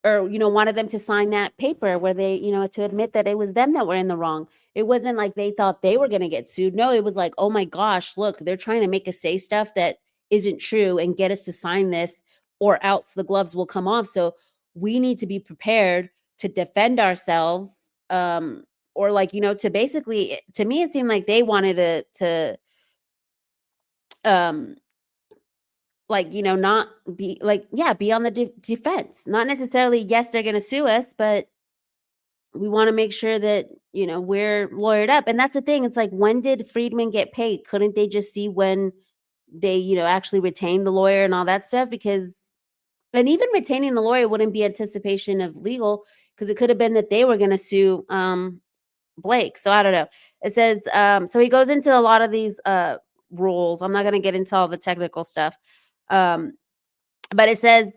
or wanted them to sign that paper where they to admit that it was them that were in the wrong. It wasn't like they thought they were going to get sued. No, it was like, oh my gosh, look, they're trying to make us say stuff that isn't true and get us to sign this, or else the gloves will come off. So we need to be prepared to defend ourselves, or like, to basically, to me, it seemed like they wanted to um like, not be like, yeah, be on the defense. Not necessarily, yes, they're going to sue us, but we want to make sure that, we're lawyered up. And that's the thing. It's like, when did Friedman get paid? Couldn't they just see when they, actually retained the lawyer and all that stuff? Because, and even retaining the lawyer wouldn't be anticipation of legal, because it could have been that they were going to sue Blake. So I don't know. It says, so he goes into a lot of these rules. I'm not going to get into all the technical stuff. But it says,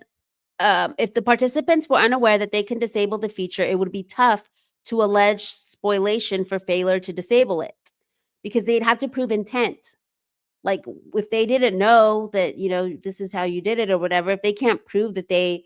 if the participants were unaware that they can disable the feature, it would be tough to allege spoliation for failure to disable it, because they'd have to prove intent. Like, if they didn't know that, this is how you did it or whatever, if they can't prove that they,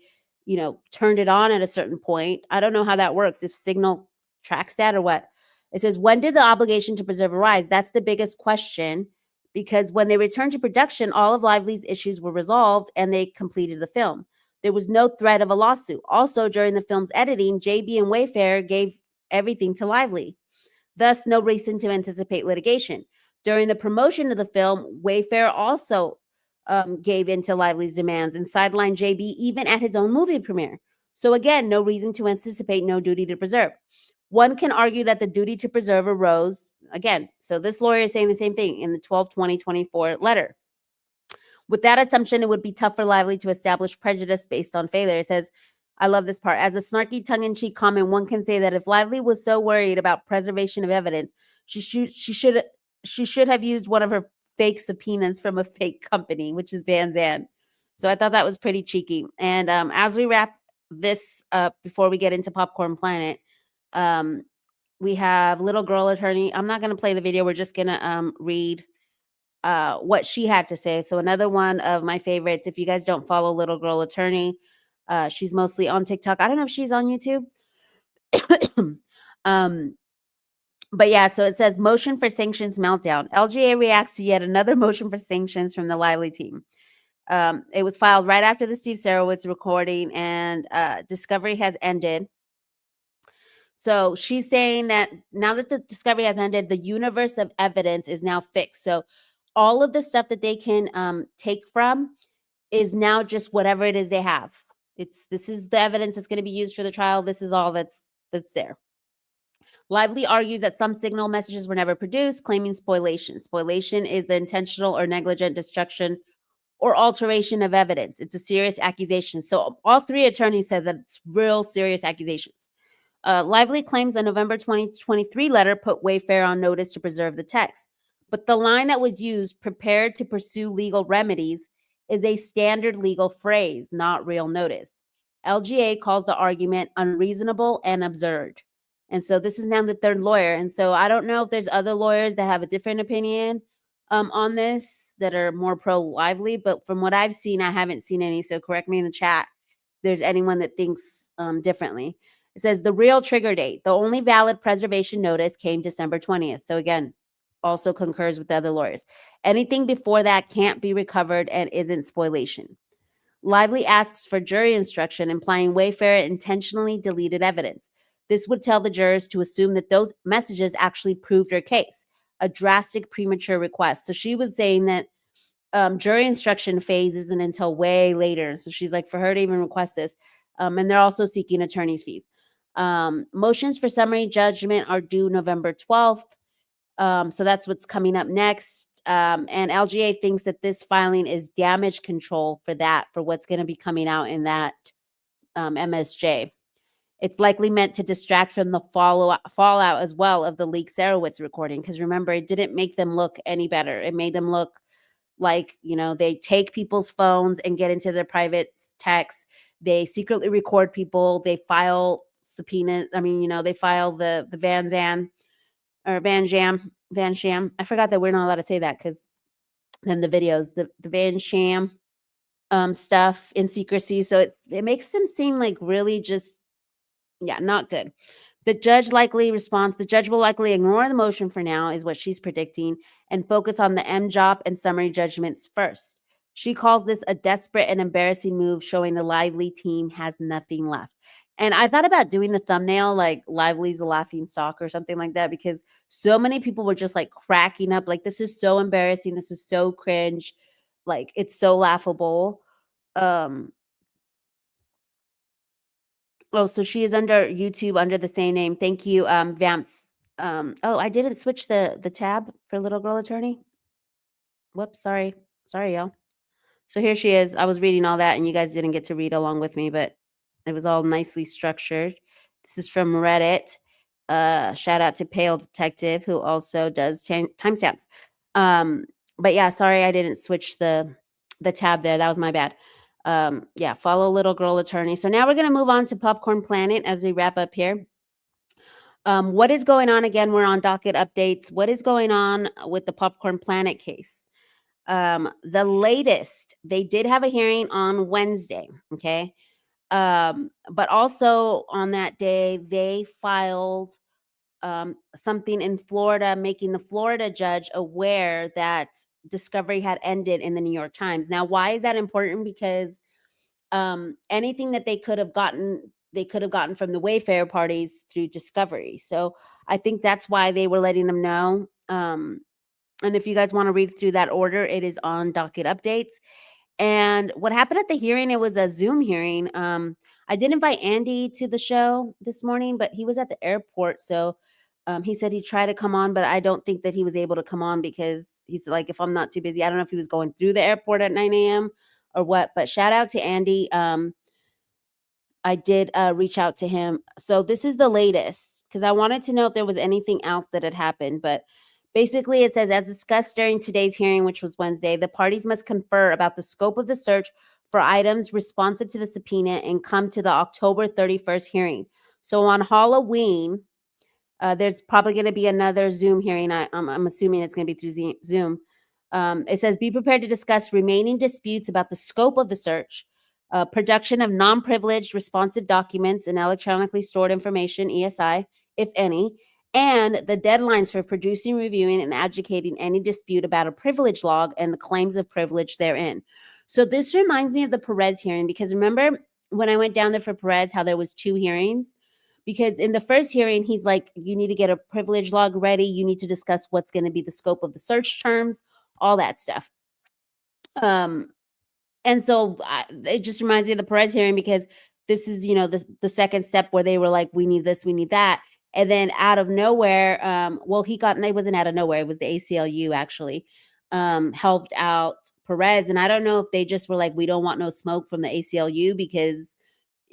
turned it on at a certain point, I don't know how that works, if Signal tracks that or what. It says, when did the obligation to preserve arise? That's the biggest question, because when they returned to production, all of Lively's issues were resolved and they completed the film. There was no threat of a lawsuit. Also, during the film's editing, JB and Wayfarer gave everything to Lively. Thus, no reason to anticipate litigation. During the promotion of the film, Wayfarer also gave in to Lively's demands and sidelined JB even at his own movie premiere. So again, no reason to anticipate, no duty to preserve. One can argue that the duty to preserve arose, again, so this lawyer is saying the same thing in the 12/20/24 letter. With that assumption, it would be tough for Lively to establish prejudice based on failure. It says, I love this part. As a snarky, tongue-in-cheek comment, one can say that if Lively was so worried about preservation of evidence, she should have used one of her fake subpoenas from a fake company, which is Van Zandt. So I thought that was pretty cheeky. And as we wrap this up, before we get into Popcorn Planet, we have Little Girl Attorney. I'm not going to play the video. We're just going to read what she had to say. So another one of my favorites, if you guys don't follow Little Girl Attorney, she's mostly on TikTok. I don't know if she's on YouTube. But yeah, so it says, motion for sanctions meltdown. LGA reacts to yet another motion for sanctions from the Lively team. It was filed right after the Steve Sarowitz recording, and discovery has ended. So she's saying that now that the discovery has ended, the universe of evidence is now fixed. So all of the stuff that they can take from is now just whatever it is they have. This is the evidence that's going to be used for the trial. This is all that's there. Lively argues that some signal messages were never produced, claiming spoliation. Spoliation is the intentional or negligent destruction or alteration of evidence. It's a serious accusation. So all three attorneys said that it's real serious accusations. Lively claims a November 2023 letter put Wayfarer on notice to preserve the text. But the line that was used, prepared to pursue legal remedies, is a standard legal phrase, not real notice. LGA calls the argument unreasonable and absurd. And so this is now the third lawyer. And so I don't know if there's other lawyers that have a different opinion on this that are more pro-Lively, but from what I've seen, I haven't seen any. So correct me in the chat if there's anyone that thinks differently. It says the real trigger date. The only valid preservation notice came December 20th. So again, also concurs with the other lawyers. Anything before that can't be recovered and isn't spoliation. Lively asks for jury instruction, implying Wayfarer intentionally deleted evidence. This would tell the jurors to assume that those messages actually proved her case, a drastic premature request. So she was saying that jury instruction phase isn't until way later. So she's like, for her to even request this. And they're also seeking attorney's fees. Motions for summary judgment are due November 12th. So that's what's coming up next. And LGA thinks that this filing is damage control for what's going to be coming out in that MSJ. It's likely meant to distract from the fallout as well of the leaked Sarowitz recording. Because remember, it didn't make them look any better. It made them look like, they take people's phones and get into their private texts. They secretly record people. They file subpoenas. They file the Van Sham. I forgot that we're not allowed to say that, because then the videos, the Van Sham stuff in secrecy. So it makes them seem like really just, not good. The judge will likely ignore the motion for now, is what she's predicting, and focus on the MJOP and summary judgments first. She calls this a desperate and embarrassing move, showing the Lively team has nothing left. And I thought about doing the thumbnail like Lively's the laughing stock or something like that, because so many people were just like cracking up. Like, this is so embarrassing. This is so cringe. Like, it's so laughable. Oh, so she is under YouTube under the same name. Thank you, Vamps. Oh, I didn't switch the tab for Little Girl Attorney. Whoops, sorry. Sorry, y'all. So here she is. I was reading all that and you guys didn't get to read along with me, but it was all nicely structured. This is from Reddit. Shout out to Pale Detective, who also does timestamps. But yeah, sorry I didn't switch the tab there. That was my bad. Yeah, follow Little Girl Attorney. So now we're going to move on to Popcorn Planet as we wrap up here. What is going on? Again, we're on docket updates. What is going on with the Popcorn Planet case? The latest, they did have a hearing on Wednesday. Okay. But also on that day, they filed something in Florida, making the Florida judge aware that discovery had ended in the New York Times. Now, why is that important? Because anything that they could have gotten from the Wayfarer parties through discovery. So I think that's why they were letting them know. And if you guys want to read through that order, it is on docket updates. And what happened at the hearing, it was a Zoom hearing. I did invite Andy to the show this morning, but he was at the airport. So he said he'd try to come on, but I don't think that he was able to come on because he's like, if I'm not too busy, I don't know if he was going through the airport at 9 a.m. or what, but shout out to Andy. I did reach out to him. So this is the latest because I wanted to know if there was anything else that had happened. But basically it says, as discussed during today's hearing, which was Wednesday, the parties must confer about the scope of the search for items responsive to the subpoena and come to the October 31st hearing. So on Halloween, there's probably going to be another Zoom hearing. I'm assuming it's going to be through Zoom. It says, be prepared to discuss remaining disputes about the scope of the search, production of non-privileged responsive documents and electronically stored information, ESI, if any, and the deadlines for producing, reviewing, and adjudicating any dispute about a privilege log and the claims of privilege therein. So this reminds me of the Perez hearing, because remember when I went down there for Perez, how there was 2 hearings? Because in the first hearing, he's like, you need to get a privilege log ready. You need to discuss what's going to be the scope of the search terms, all that stuff. And so it just reminds me of the Perez hearing, because this is, the second step where they were like, we need this, we need that. And then out of nowhere, it wasn't out of nowhere. It was the ACLU actually helped out Perez. And I don't know if they just were like, we don't want no smoke from the ACLU, because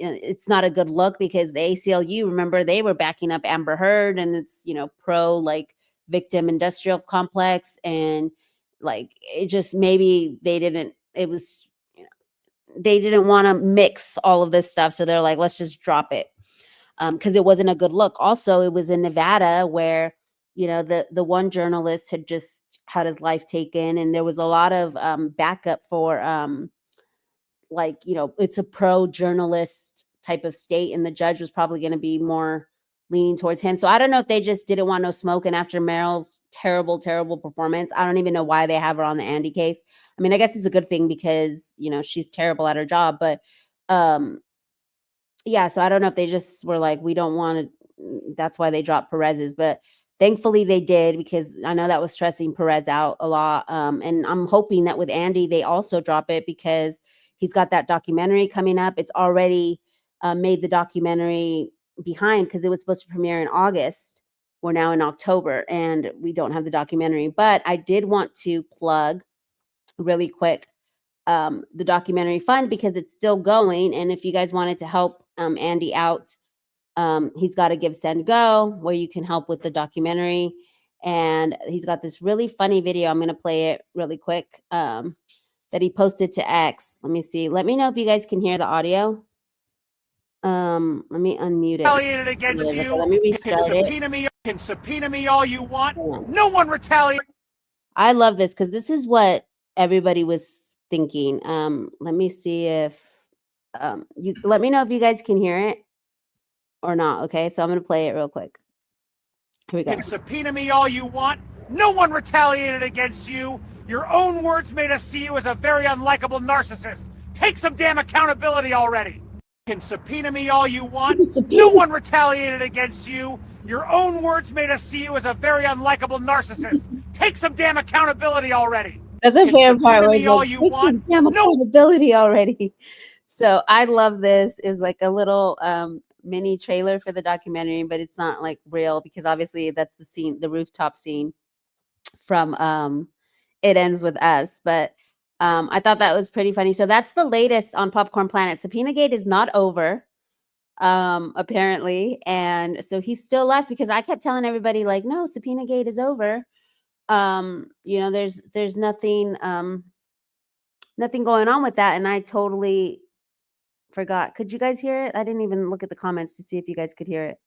it's not a good look, because the ACLU, remember, they were backing up Amber Heard, and it's, pro like victim industrial complex. And like, it just, maybe they didn't want to mix all of this stuff. So they're like, let's just drop it. Because it wasn't a good look. Also, it was in Nevada where, the one journalist had just had his life taken. And there was a lot of backup for it's a pro-journalist type of state, and the judge was probably going to be more leaning towards him. So I don't know if they just didn't want no smoke. And after Meryl's terrible performance, I don't even know why they have her on the Andy case. I mean, I guess it's a good thing because, she's terrible at her job. But yeah, so I don't know if they just were like, we don't want to, that's why they dropped Perez's. But thankfully they did, because I know that was stressing Perez out a lot. And I'm hoping that with Andy, they also drop it, because he's got that documentary coming up. It's already made the documentary behind, because it was supposed to premiere in August. We're now in October and we don't have the documentary. But I did want to plug really quick the documentary fund, because it's still going. And if you guys wanted to help Andy out, he's got a Give, Send, Go, where you can help with the documentary. And he's got this really funny video. I'm going to play it really quick that he posted to X. Let me see. Let me know if you guys can hear the audio. Let me unmute it. Retaliated against you. Let me restart You can subpoena me all you want. No one retaliated. I love this, because this is what everybody was thinking. Let me see if you let me know if you guys can hear it or not. Okay, so I'm gonna play it real quick. Here we go. You can subpoena me all you want. No one retaliated against you. Your own words made us see you as a very unlikable narcissist. Take some damn accountability already. You can subpoena me all you want. No one retaliated against you. Your own words made us see you as a very unlikable narcissist. Take some damn accountability already. That's a You can fair part subpoena where me it's all like, you take some want. damn No accountability already. So I love this is like a little mini trailer for the documentary, but it's not like real because obviously that's the scene, the rooftop scene from It Ends With Us. But I thought that was pretty funny. So that's the latest on Popcorn Planet. SubpoenaGate is not over, apparently. And so he's still left because I kept telling everybody, like, no, SubpoenaGate is over. You know, there's nothing nothing going on with that. And I totally forgot. Could you guys hear it? I didn't even look at the comments to see if you guys could hear it.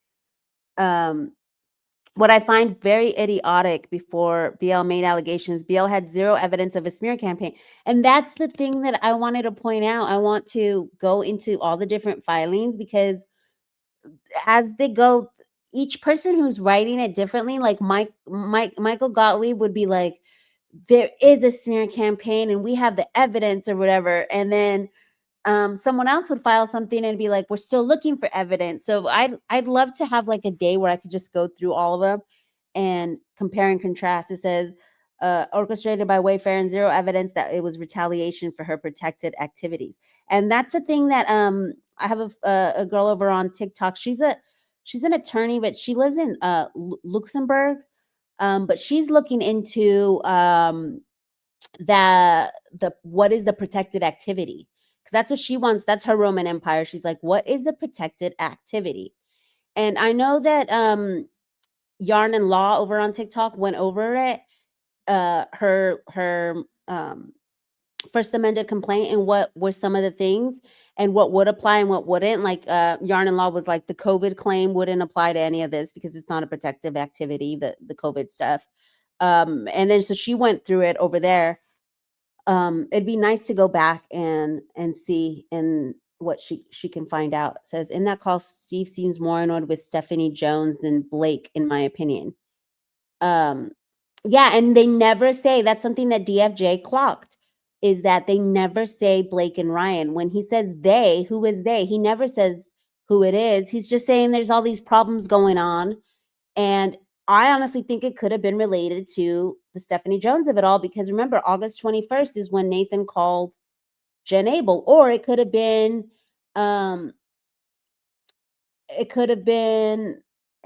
What I find very idiotic, before BL made allegations, BL had zero evidence of a smear campaign. And that's the thing that I wanted to point out. I want to go into all the different filings because as they go, each person who's writing it differently, like Michael Gottlieb would be like, there is a smear campaign and we have the evidence or whatever. And then someone else would file something and be like, we're still looking for evidence. So I'd love to have like a day where I could just go through all of them and compare and contrast. It says orchestrated by Wayfarer and zero evidence that it was retaliation for her protected activities. And that's the thing that I have a girl over on TikTok. She's an attorney, but she lives in Luxembourg. But she's looking into the what is the protected activity, because that's what she wants. That's her Roman Empire. She's like, what is the protected activity? And I know that Yarn and Law over on TikTok went over it, her first amended complaint, and what were some of the things and what would apply and what wouldn't. Like Yarn and Law was like, the COVID claim wouldn't apply to any of this because it's not a protective activity, the COVID stuff. And then so she went through it over there. It'd be nice to go back and see and what she can find out. It says, in that call, Steve seems more annoyed with Stephanie Jones than Blake, in my opinion. Yeah, and they never say, that's something that DFJ clocked, is that they never say Blake and Ryan. When he says they, who is they? He never says who it is. He's just saying there's all these problems going on. And I honestly think it could have been related to the Stephanie Jones of it all, because remember, August 21st is when Nathan called Jen Abel, or it could have been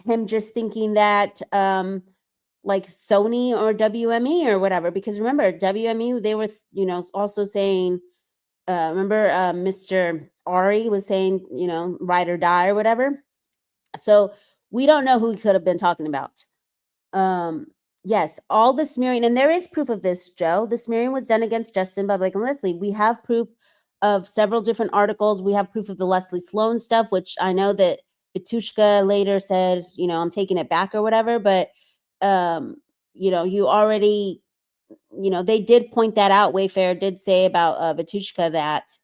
him just thinking that like Sony or WME or whatever, because remember, WME, they were, also saying, remember Mr. Ari was saying, ride or die or whatever. So we don't know who he could have been talking about. Yes, all the smearing, and there is proof of this, Joe. The smearing was done against Justin by Blake and Leslie. We have proof of several different articles. We have proof of the Leslie Sloan stuff, which I know that Vitushka later said, I'm taking it back or whatever. But, you already, they did point that out. Wayfarer did say about Vitushka that,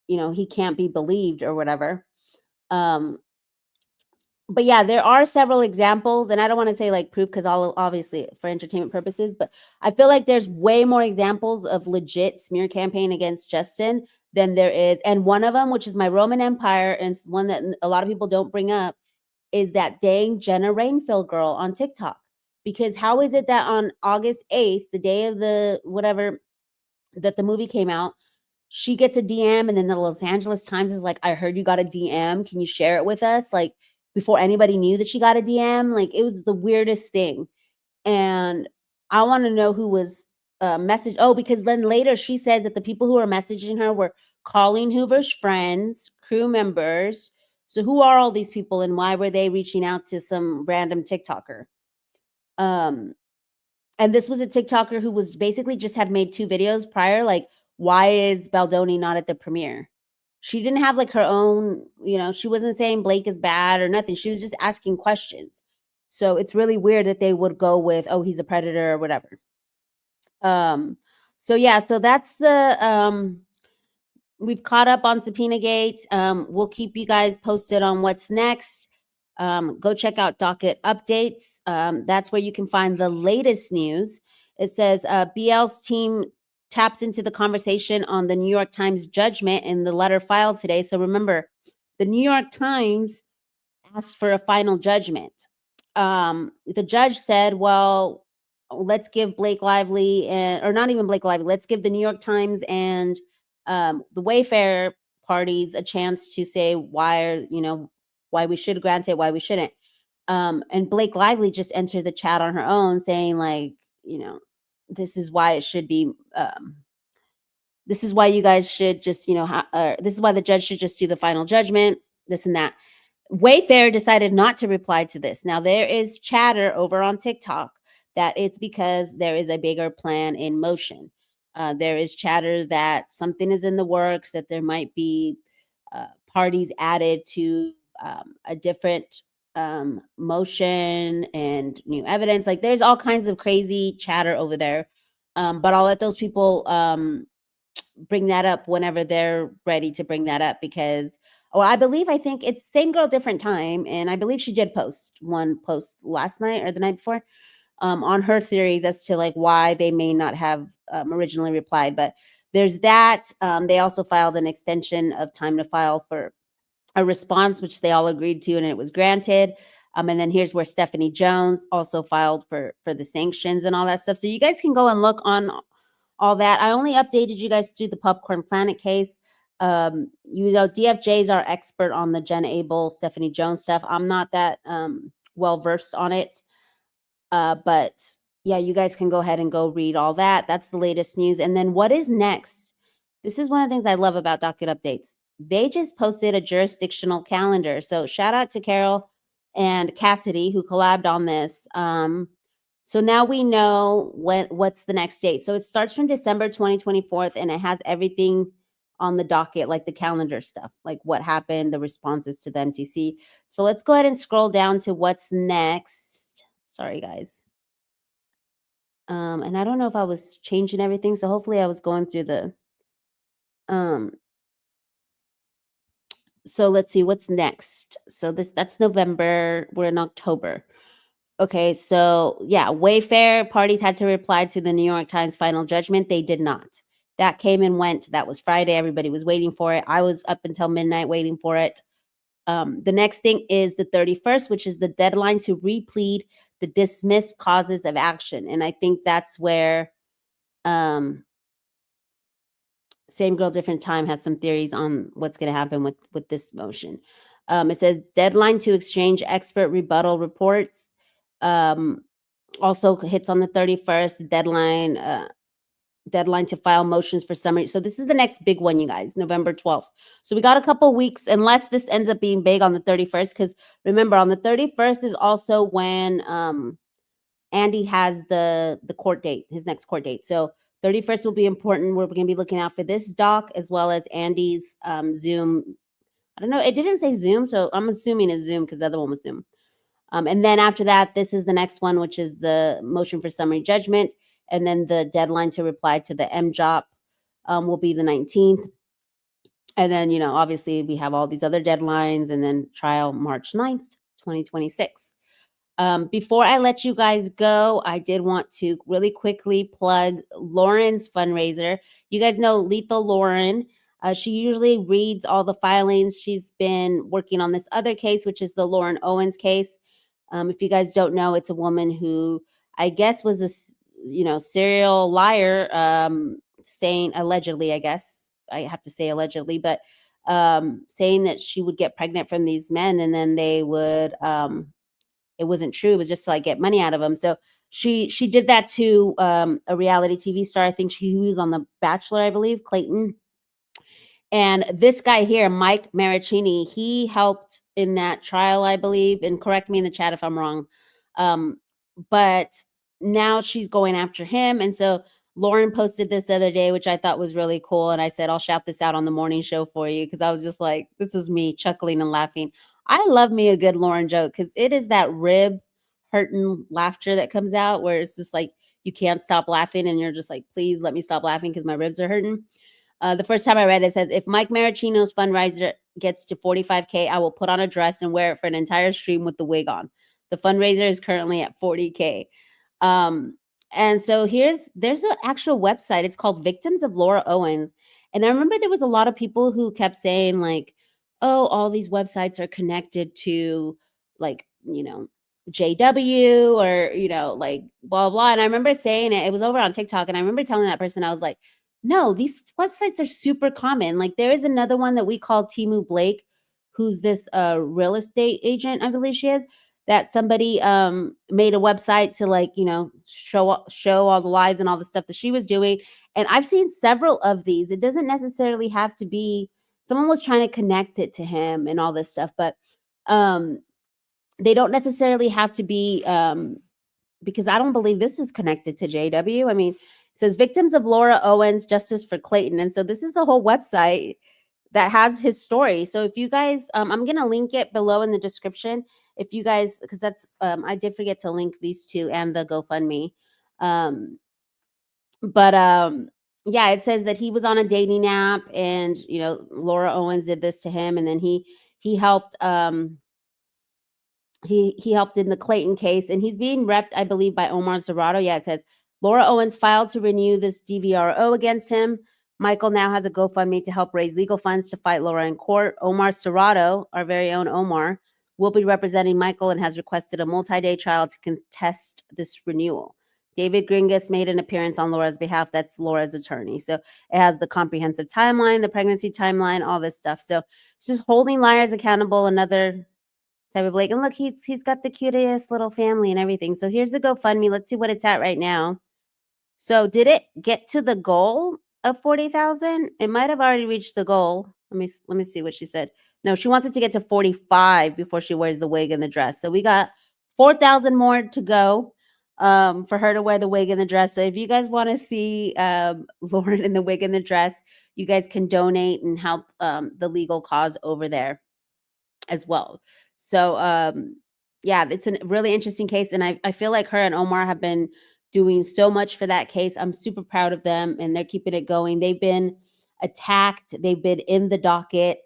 he can't be believed or whatever. But yeah, there are several examples, and I don't want to say like proof because all obviously for entertainment purposes, but I feel like there's way more examples of legit smear campaign against Justin than there is. And one of them, which is my Roman Empire, and one that a lot of people don't bring up, is that dang Jenna Rainfield girl on TikTok. Because how is it that on August 8th, the day of the whatever that the movie came out, she gets a DM, and then the Los Angeles Times is like, I heard you got a DM. Can you share it with us? Like, before anybody knew that she got a DM. Like, it was the weirdest thing. And I want to know who was messaged. Oh, because then later she says that the people who were messaging her were Colleen Hoover's friends, crew members. So who are all these people, and why were they reaching out to some random TikToker? And this was a TikToker who was basically just had made 2 videos prior, like, why is Baldoni not at the premiere? She didn't have like her own, she wasn't saying Blake is bad or nothing. She was just asking questions. So it's really weird that they would go with, oh, he's a predator or whatever. So yeah, so that's the we've caught up on SubpoenaGate. We'll keep you guys posted on what's next. Go check out Docket Updates. That's where you can find the latest news. It says BL's team taps into the conversation on the New York Times judgment in the letter filed today. So remember, the New York Times asked for a final judgment. The judge said, well, let's give Blake Lively, or not even Blake Lively, let's give the New York Times and the Wayfarer parties a chance to say why we should grant it, why we shouldn't. And Blake Lively just entered the chat on her own saying, like, this is why it should be, this is why you guys should just, this is why the judge should just do the final judgment, this and that. Wayfarer decided not to reply to this. Now, there is chatter over on TikTok that it's because there is a bigger plan in motion. There is chatter that something is in the works, that there might be parties added to a different motion and new evidence. Like, there's all kinds of crazy chatter over there. But I'll let those people bring that up whenever they're ready to bring that up, because I think it's Same Girl, Different Time, and I believe she did post one post last night or the night before on her theories as to like why they may not have originally replied. But there's that. They also filed an extension of time to file for a response, which they all agreed to, and it was granted. And then here's where Stephanie Jones also filed for the sanctions and all that stuff. So you guys can go and look on all that. I only updated you guys through the Popcorn Planet case. DFJ is our expert on the Jen Abel, Stephanie Jones stuff. I'm not that well versed on it. But yeah, you guys can go ahead and go read all that. That's the latest news. And then what is next? This is one of the things I love about Docket Updates. They just posted a jurisdictional calendar. So shout out to Carol and Cassidy who collabed on this. So now we know what's the next date. So it starts from December 2024, and it has everything on the docket, like the calendar stuff, like what happened, the responses to the MTC. So let's go ahead and scroll down to what's next. Sorry, guys. And I don't know if I was changing everything, so hopefully I was going through the so let's see what's next. So that's November. We're in October. Okay, so yeah, Wayfarer parties had to reply to the New York Times final judgment. They did not. That came and went. That was Friday. Everybody was waiting for it. I was up until midnight waiting for it. The next thing is the 31st, which is the deadline to replead the dismissed causes of action. And I think that's where Same Girl, Different Time has some theories on what's going to happen with this motion. It says deadline to exchange expert rebuttal reports. Also hits on the 31st, the deadline to file motions for summary. So this is the next big one, you guys, November 12th. So we got a couple weeks, unless this ends up being big on the 31st, because remember, on the 31st is also when Andy has the court date, his next court date. So 31st will be important. We're going to be looking out for this doc as well as Andy's Zoom. I don't know. It didn't say Zoom, so I'm assuming it's Zoom because the other one was Zoom. And then after that, this is the next one, which is the motion for summary judgment. And then the deadline to reply to the MJOP will be the 19th. And then, obviously we have all these other deadlines, and then trial March 9th, 2026. Before I let you guys go, I did want to really quickly plug Lauren's fundraiser. You guys know Lethal Lauren. She usually reads all the filings. She's been working on this other case, which is the Lauren Owens case. If you guys don't know, it's a woman who I guess was this, serial liar, saying allegedly, I guess I have to say allegedly, but saying that she would get pregnant from these men, and then they would, it wasn't true. It was just to like get money out of them. So she did that to a reality TV star. I think he was on The Bachelor, I believe, Clayton. And this guy here, Mike Maricini, he helped in that trial, I believe, and correct me in the chat if I'm wrong. But now she's going after him. And so Lauren posted this the other day, which I thought was really cool. And I said, I'll shout this out on the morning show for you, because I was just like, this is me chuckling and laughing. I love me a good Lauren joke, because it is that rib hurting laughter that comes out where it's just like you can't stop laughing and you're just like, please let me stop laughing because my ribs are hurting. The first time I read it, says, if Mike Maricino's fundraiser gets to 45K, I will put on a dress and wear it for an entire stream with the wig on. The fundraiser is currently at 40K. And so there's an actual website. It's called Victims of Laura Owens. And I remember there was a lot of people who kept saying like, oh, all these websites are connected to like, JW or, like blah, blah. And I remember saying it was over on TikTok. And I remember telling that person, I was like, no, these websites are super common. Like there is another one that we call Timu Blake, who's this real estate agent, I believe she is, that somebody made a website to like show all the lies and all the stuff that she was doing. And I've seen several of these. It doesn't necessarily have to be someone was trying to connect it to him and all this stuff, but um they don't necessarily have to be because I don't believe this is connected to JW. I mean, it says Victims of Laura Owens, Justice for Clayton. And so this is a whole website that has his story. So if you guys, I'm going to link it below in the description. If you guys, because that's, I did forget to link these two and the GoFundMe. But yeah, it says that he was on a dating app and, Laura Owens did this to him. And then he helped, he helped in the Clayton case, and he's being repped, I believe, by Omar Serrato. Yeah, it says Laura Owens filed to renew this DVRO against him. Michael now has a GoFundMe to help raise legal funds to fight Laura in court. Omar Serrato, our very own Omar, will be representing Michael and has requested a multi-day trial to contest this renewal. David Gringas made an appearance on Laura's behalf. That's Laura's attorney. So it has the comprehensive timeline, the pregnancy timeline, all this stuff. So it's just holding liars accountable, another type of like, and look, he's got the cutest little family and everything. So here's the GoFundMe. Let's see what it's at right now. So did it get to the goal of 40,000? It might have already reached the goal. Let me see what she said. No, she wants it to get to 45 before she wears the wig and the dress. So we got 4,000 more to go for her to wear the wig and the dress. So if you guys want to see Lauren in the wig and the dress, you guys can donate and help the legal cause over there as well. So yeah, it's a really interesting case. And I feel like her and Omar have been doing so much for that case. I'm super proud of them and they're keeping it going. They've been attacked. They've been in the docket,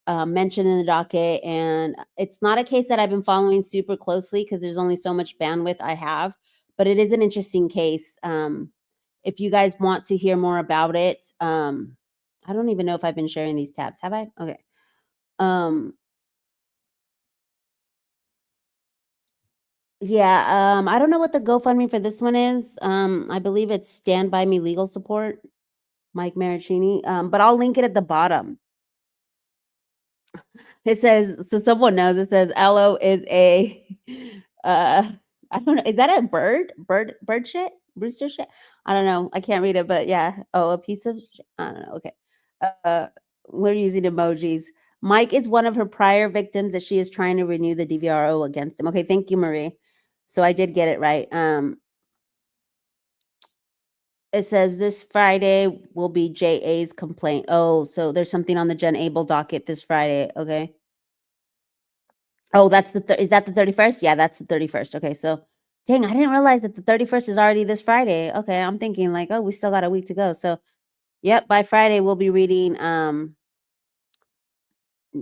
mentioned in the docket. And it's not a case that I've been following super closely because there's only so much bandwidth I have, but it is an interesting case. If you guys want to hear more about it, I don't even know if I've been sharing these tabs. Have I? Okay. Yeah, I don't know what the GoFundMe for this one is. I believe it's Stand By Me Legal Support, Mike Maricini. But I'll link it at the bottom. It says, so someone knows, it says Elo is a I don't know, is that a bird? Bird shit? Rooster shit? I don't know. I can't read it, but yeah. Oh, a piece of I don't know. Okay. We're using emojis. Mike is one of her prior victims that she is trying to renew the DVRO against him. Okay, thank you, Marie. So I did get it right. It says this Friday will be JA's complaint. Oh, so there's something on the Jen Abel docket this Friday. Okay. Oh, that's is that the 31st? Yeah, that's the 31st. Okay, so dang, I didn't realize that the 31st is already this Friday. Okay, I'm thinking like, oh, we still got a week to go. So, yep, by Friday we'll be reading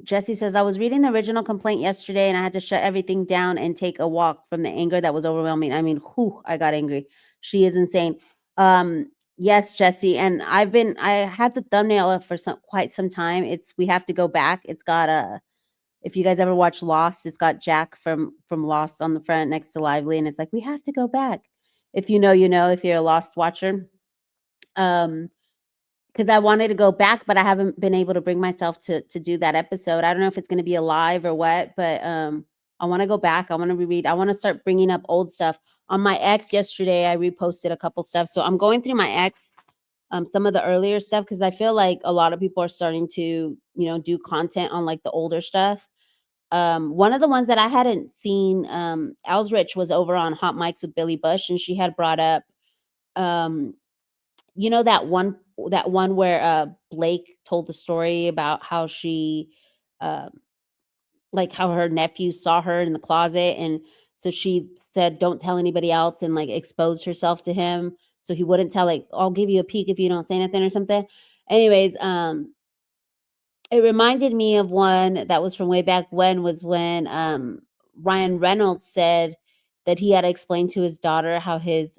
Jesse says, I was reading the original complaint yesterday and I had to shut everything down and take a walk from the anger that was overwhelming. I mean, whew, I got angry. She is insane. Yes, Jesse. And I had the thumbnail up for quite some time. We have to go back. It's got if you guys ever watch Lost, it's got Jack from Lost on the front next to Lively. And it's like, we have to go back. If you know, if you're a Lost watcher. Because I wanted to go back, but I haven't been able to bring myself to do that episode. I don't know if it's going to be a live or what, but I want to go back. I want to reread. I want to start bringing up old stuff. On my ex yesterday, I reposted a couple stuff. So I'm going through my ex, some of the earlier stuff, because I feel like a lot of people are starting to, do content on like the older stuff. One of the ones that I hadn't seen, Elsrich was over on Hot Mics with Billy Bush, and she had brought up, that one where Blake told the story about how she like how her nephew saw her in the closet, and so she said don't tell anybody else and like exposed herself to him so he wouldn't tell, like, I'll give you a peek if you don't say anything or something. Anyways, it reminded me of one that was from way back when, was when Ryan Reynolds said that he had to explain to his daughter how his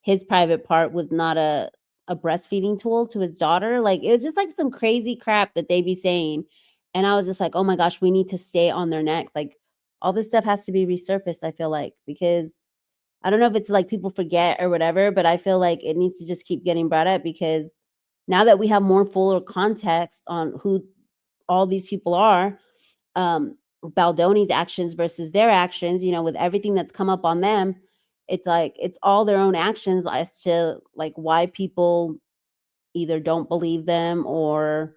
his private part was not a breastfeeding tool to his daughter. Like, it was just like some crazy crap that they be saying. And I was just like, oh my gosh, we need to stay on their necks. Like, all this stuff has to be resurfaced, I feel like, because I don't know if it's like people forget or whatever, but I feel like it needs to just keep getting brought up, because now that we have more fuller context on who all these people are, Baldoni's actions versus their actions, with everything that's come up on them, it's like it's all their own actions as to like why people either don't believe them or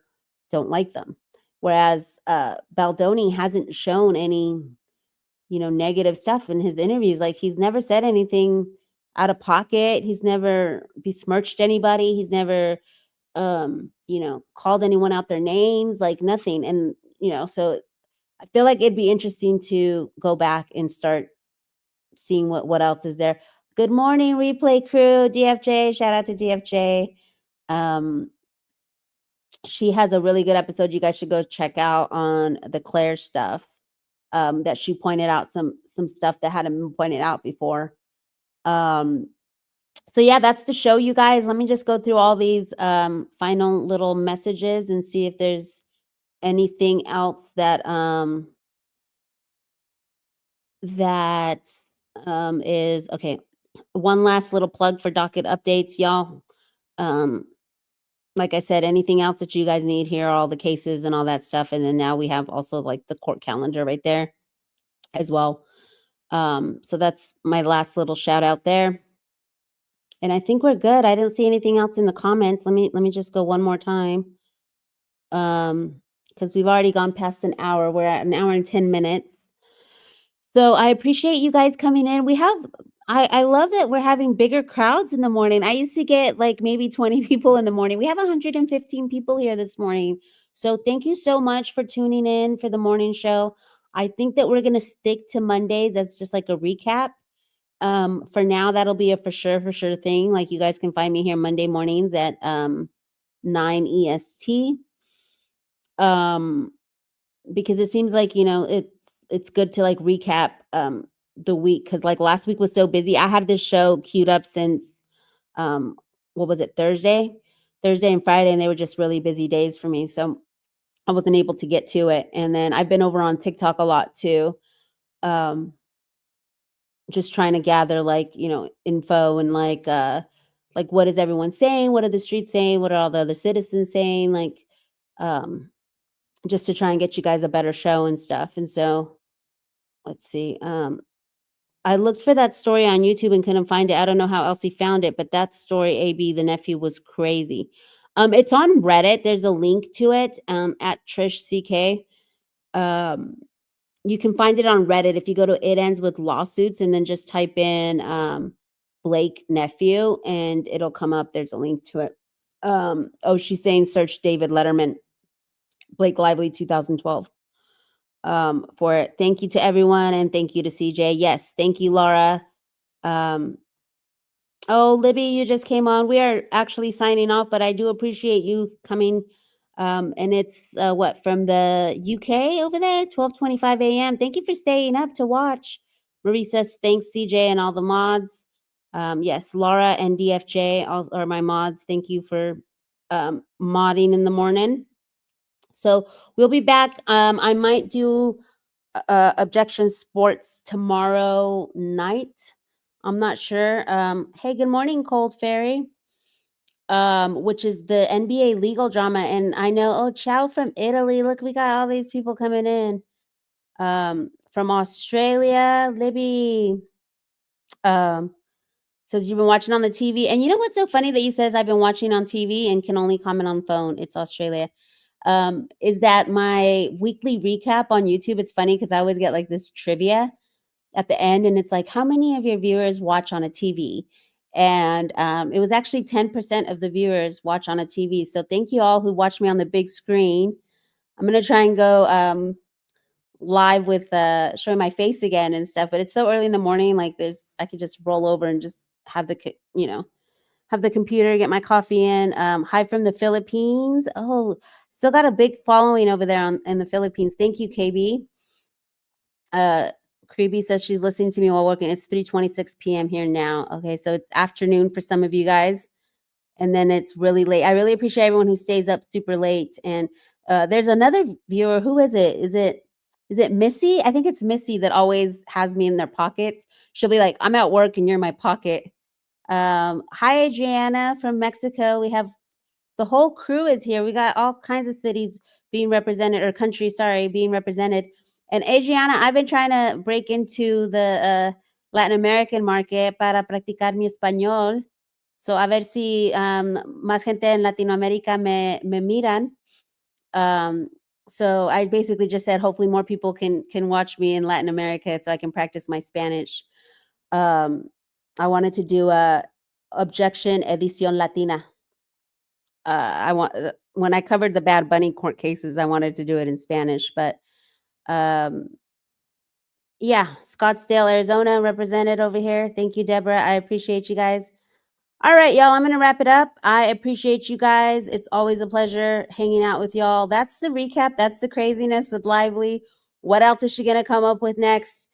don't like them. Whereas Baldoni hasn't shown any, negative stuff in his interviews. Like, he's never said anything out of pocket. He's never besmirched anybody. He's never called anyone out their names, like nothing. And, so I feel like it'd be interesting to go back and start seeing what else is there. Good morning, replay crew, DFJ. Shout out to DFJ. She has a really good episode you guys should go check out on the Claire stuff. That she pointed out some stuff that hadn't been pointed out before. So yeah, that's the show, you guys. Let me just go through all these final little messages and see if there's anything else that is okay. One last little plug for docket updates, y'all. Like I said, anything else that you guys need here, all the cases and all that stuff. And then now we have also like the court calendar right there as well. So that's my last little shout out there. And I think we're good. I didn't see anything else in the comments. Let me just go one more time. Because we've already gone past an hour. We're at an hour and 10 minutes. So I appreciate you guys coming in. I love that we're having bigger crowds in the morning. I used to get like maybe 20 people in the morning. We have 115 people here this morning. So thank you so much for tuning in for the morning show. I think that we're going to stick to Mondays as just like a recap. For now, that'll be a for sure thing. Like, you guys can find me here Monday mornings at 9 EST. Because it seems like, it's good to like recap the week, because like last week was so busy. I had this show queued up since what was it, Thursday and Friday, and they were just really busy days for me, so I wasn't able to get to it. And then I've been over on TikTok a lot too, just trying to gather like, info and like what is everyone saying, what are the streets saying, what are all the other citizens saying, like just to try and get you guys a better show and stuff. And so let's see. I looked for that story on YouTube and couldn't find it. I don't know how Elsie found it, but that story, AB, the nephew, was crazy. It's on Reddit. There's a link to it at Trish CK. You can find it on Reddit if you go to It Ends with Lawsuits and then just type in Blake nephew and it'll come up. There's a link to it. She's saying search David Letterman, Blake Lively 2012. For it. Thank you to everyone, and thank you to CJ. Yes, thank you, Laura. Libby, you just came on. We are actually signing off, but I do appreciate you coming. And it's from the UK over there, 12:25 a.m. Thank you for staying up to watch. Marie says thanks, CJ, and all the mods. Yes, Laura and DFJ are my mods. Thank you for modding in the morning. So we'll be back. I might do Objection Sports tomorrow night. I'm not sure. Hey, good morning, Cold Fairy. Which is the NBA legal drama. And I know, ciao from Italy. Look, we got all these people coming in. From Australia, Libby. Says you've been watching on the TV. And you know what's so funny that you says I've been watching on TV and can only comment on phone? It's Australia. Is that my weekly recap on YouTube? It's funny because I always get like this trivia at the end, and it's like, how many of your viewers watch on a TV? And it was actually 10% of the viewers watch on a TV. So thank you all who watch me on the big screen. I'm gonna try and go live with showing my face again and stuff, but it's so early in the morning. Like I could just roll over and just have the computer, get my coffee in. Hi from the Philippines. Oh, still got a big following over there in the Philippines. Thank you, KB. Creepy says she's listening to me while working. It's 3:26 p.m. here now. Okay, so it's afternoon for some of you guys, and then it's really late. I really appreciate everyone who stays up super late. And there's another viewer. Who is it? Is it Missy? I think it's Missy that always has me in their pockets. She'll be like, "I'm at work and you're in my pocket." Hi, Adriana from Mexico. We have the whole crew is here. We got all kinds of cities being represented, or countries, sorry, being represented. And Adriana, I've been trying to break into the Latin American market para practicar mi español. So a ver si más gente en Latinoamérica me miran. So I basically just said, hopefully more people can watch me in Latin America so I can practice my Spanish. I wanted to do a objection edición latina. When I covered the Bad Bunny court cases, I wanted to do it in Spanish, but yeah, Scottsdale, Arizona represented over here. Thank you, Deborah. I appreciate you guys. All right, y'all, I'm going to wrap it up. I appreciate you guys. It's always a pleasure hanging out with y'all. That's the recap. That's the craziness with Lively. What else is she going to come up with next?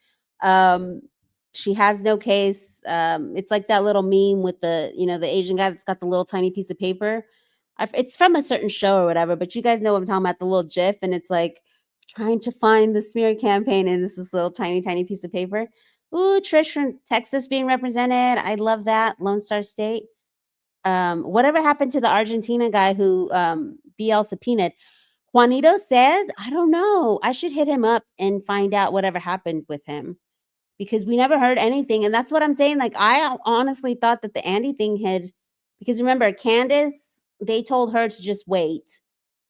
She has no case. It's like that little meme with the Asian guy that's got the little tiny piece of paper. It's from a certain show or whatever, but you guys know what I'm talking about, the little GIF, and it's like trying to find the smear campaign, and this little tiny piece of paper. Ooh, Trish from Texas being represented. I love that. Lone Star State. Whatever happened to the Argentina guy who BL subpoenaed? Juanito says, I don't know. I should hit him up and find out whatever happened with him, because we never heard anything. And that's what I'm saying. Like, I honestly thought that the Andy thing had, because remember, Candace, they told her to just wait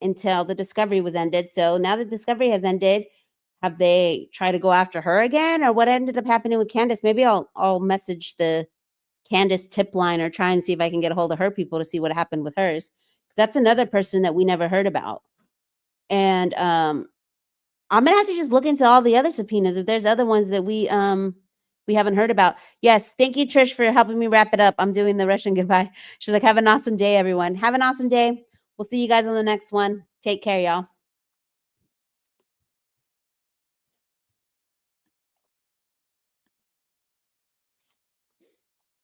until the discovery was ended. So now the discovery has ended. Have they tried to go after her again, or what ended up happening with Candace? Maybe I'll message the Candace tip line or try and see if I can get a hold of her people to see what happened with hers. Because that's another person that we never heard about. And I'm gonna have to just look into all the other subpoenas if there's other ones that we haven't heard about. Yes, thank you, Trish, for helping me wrap it up. I'm doing the Russian goodbye. She's like, have an awesome day, everyone. Have an awesome day. We'll see you guys on the next one. Take care, y'all.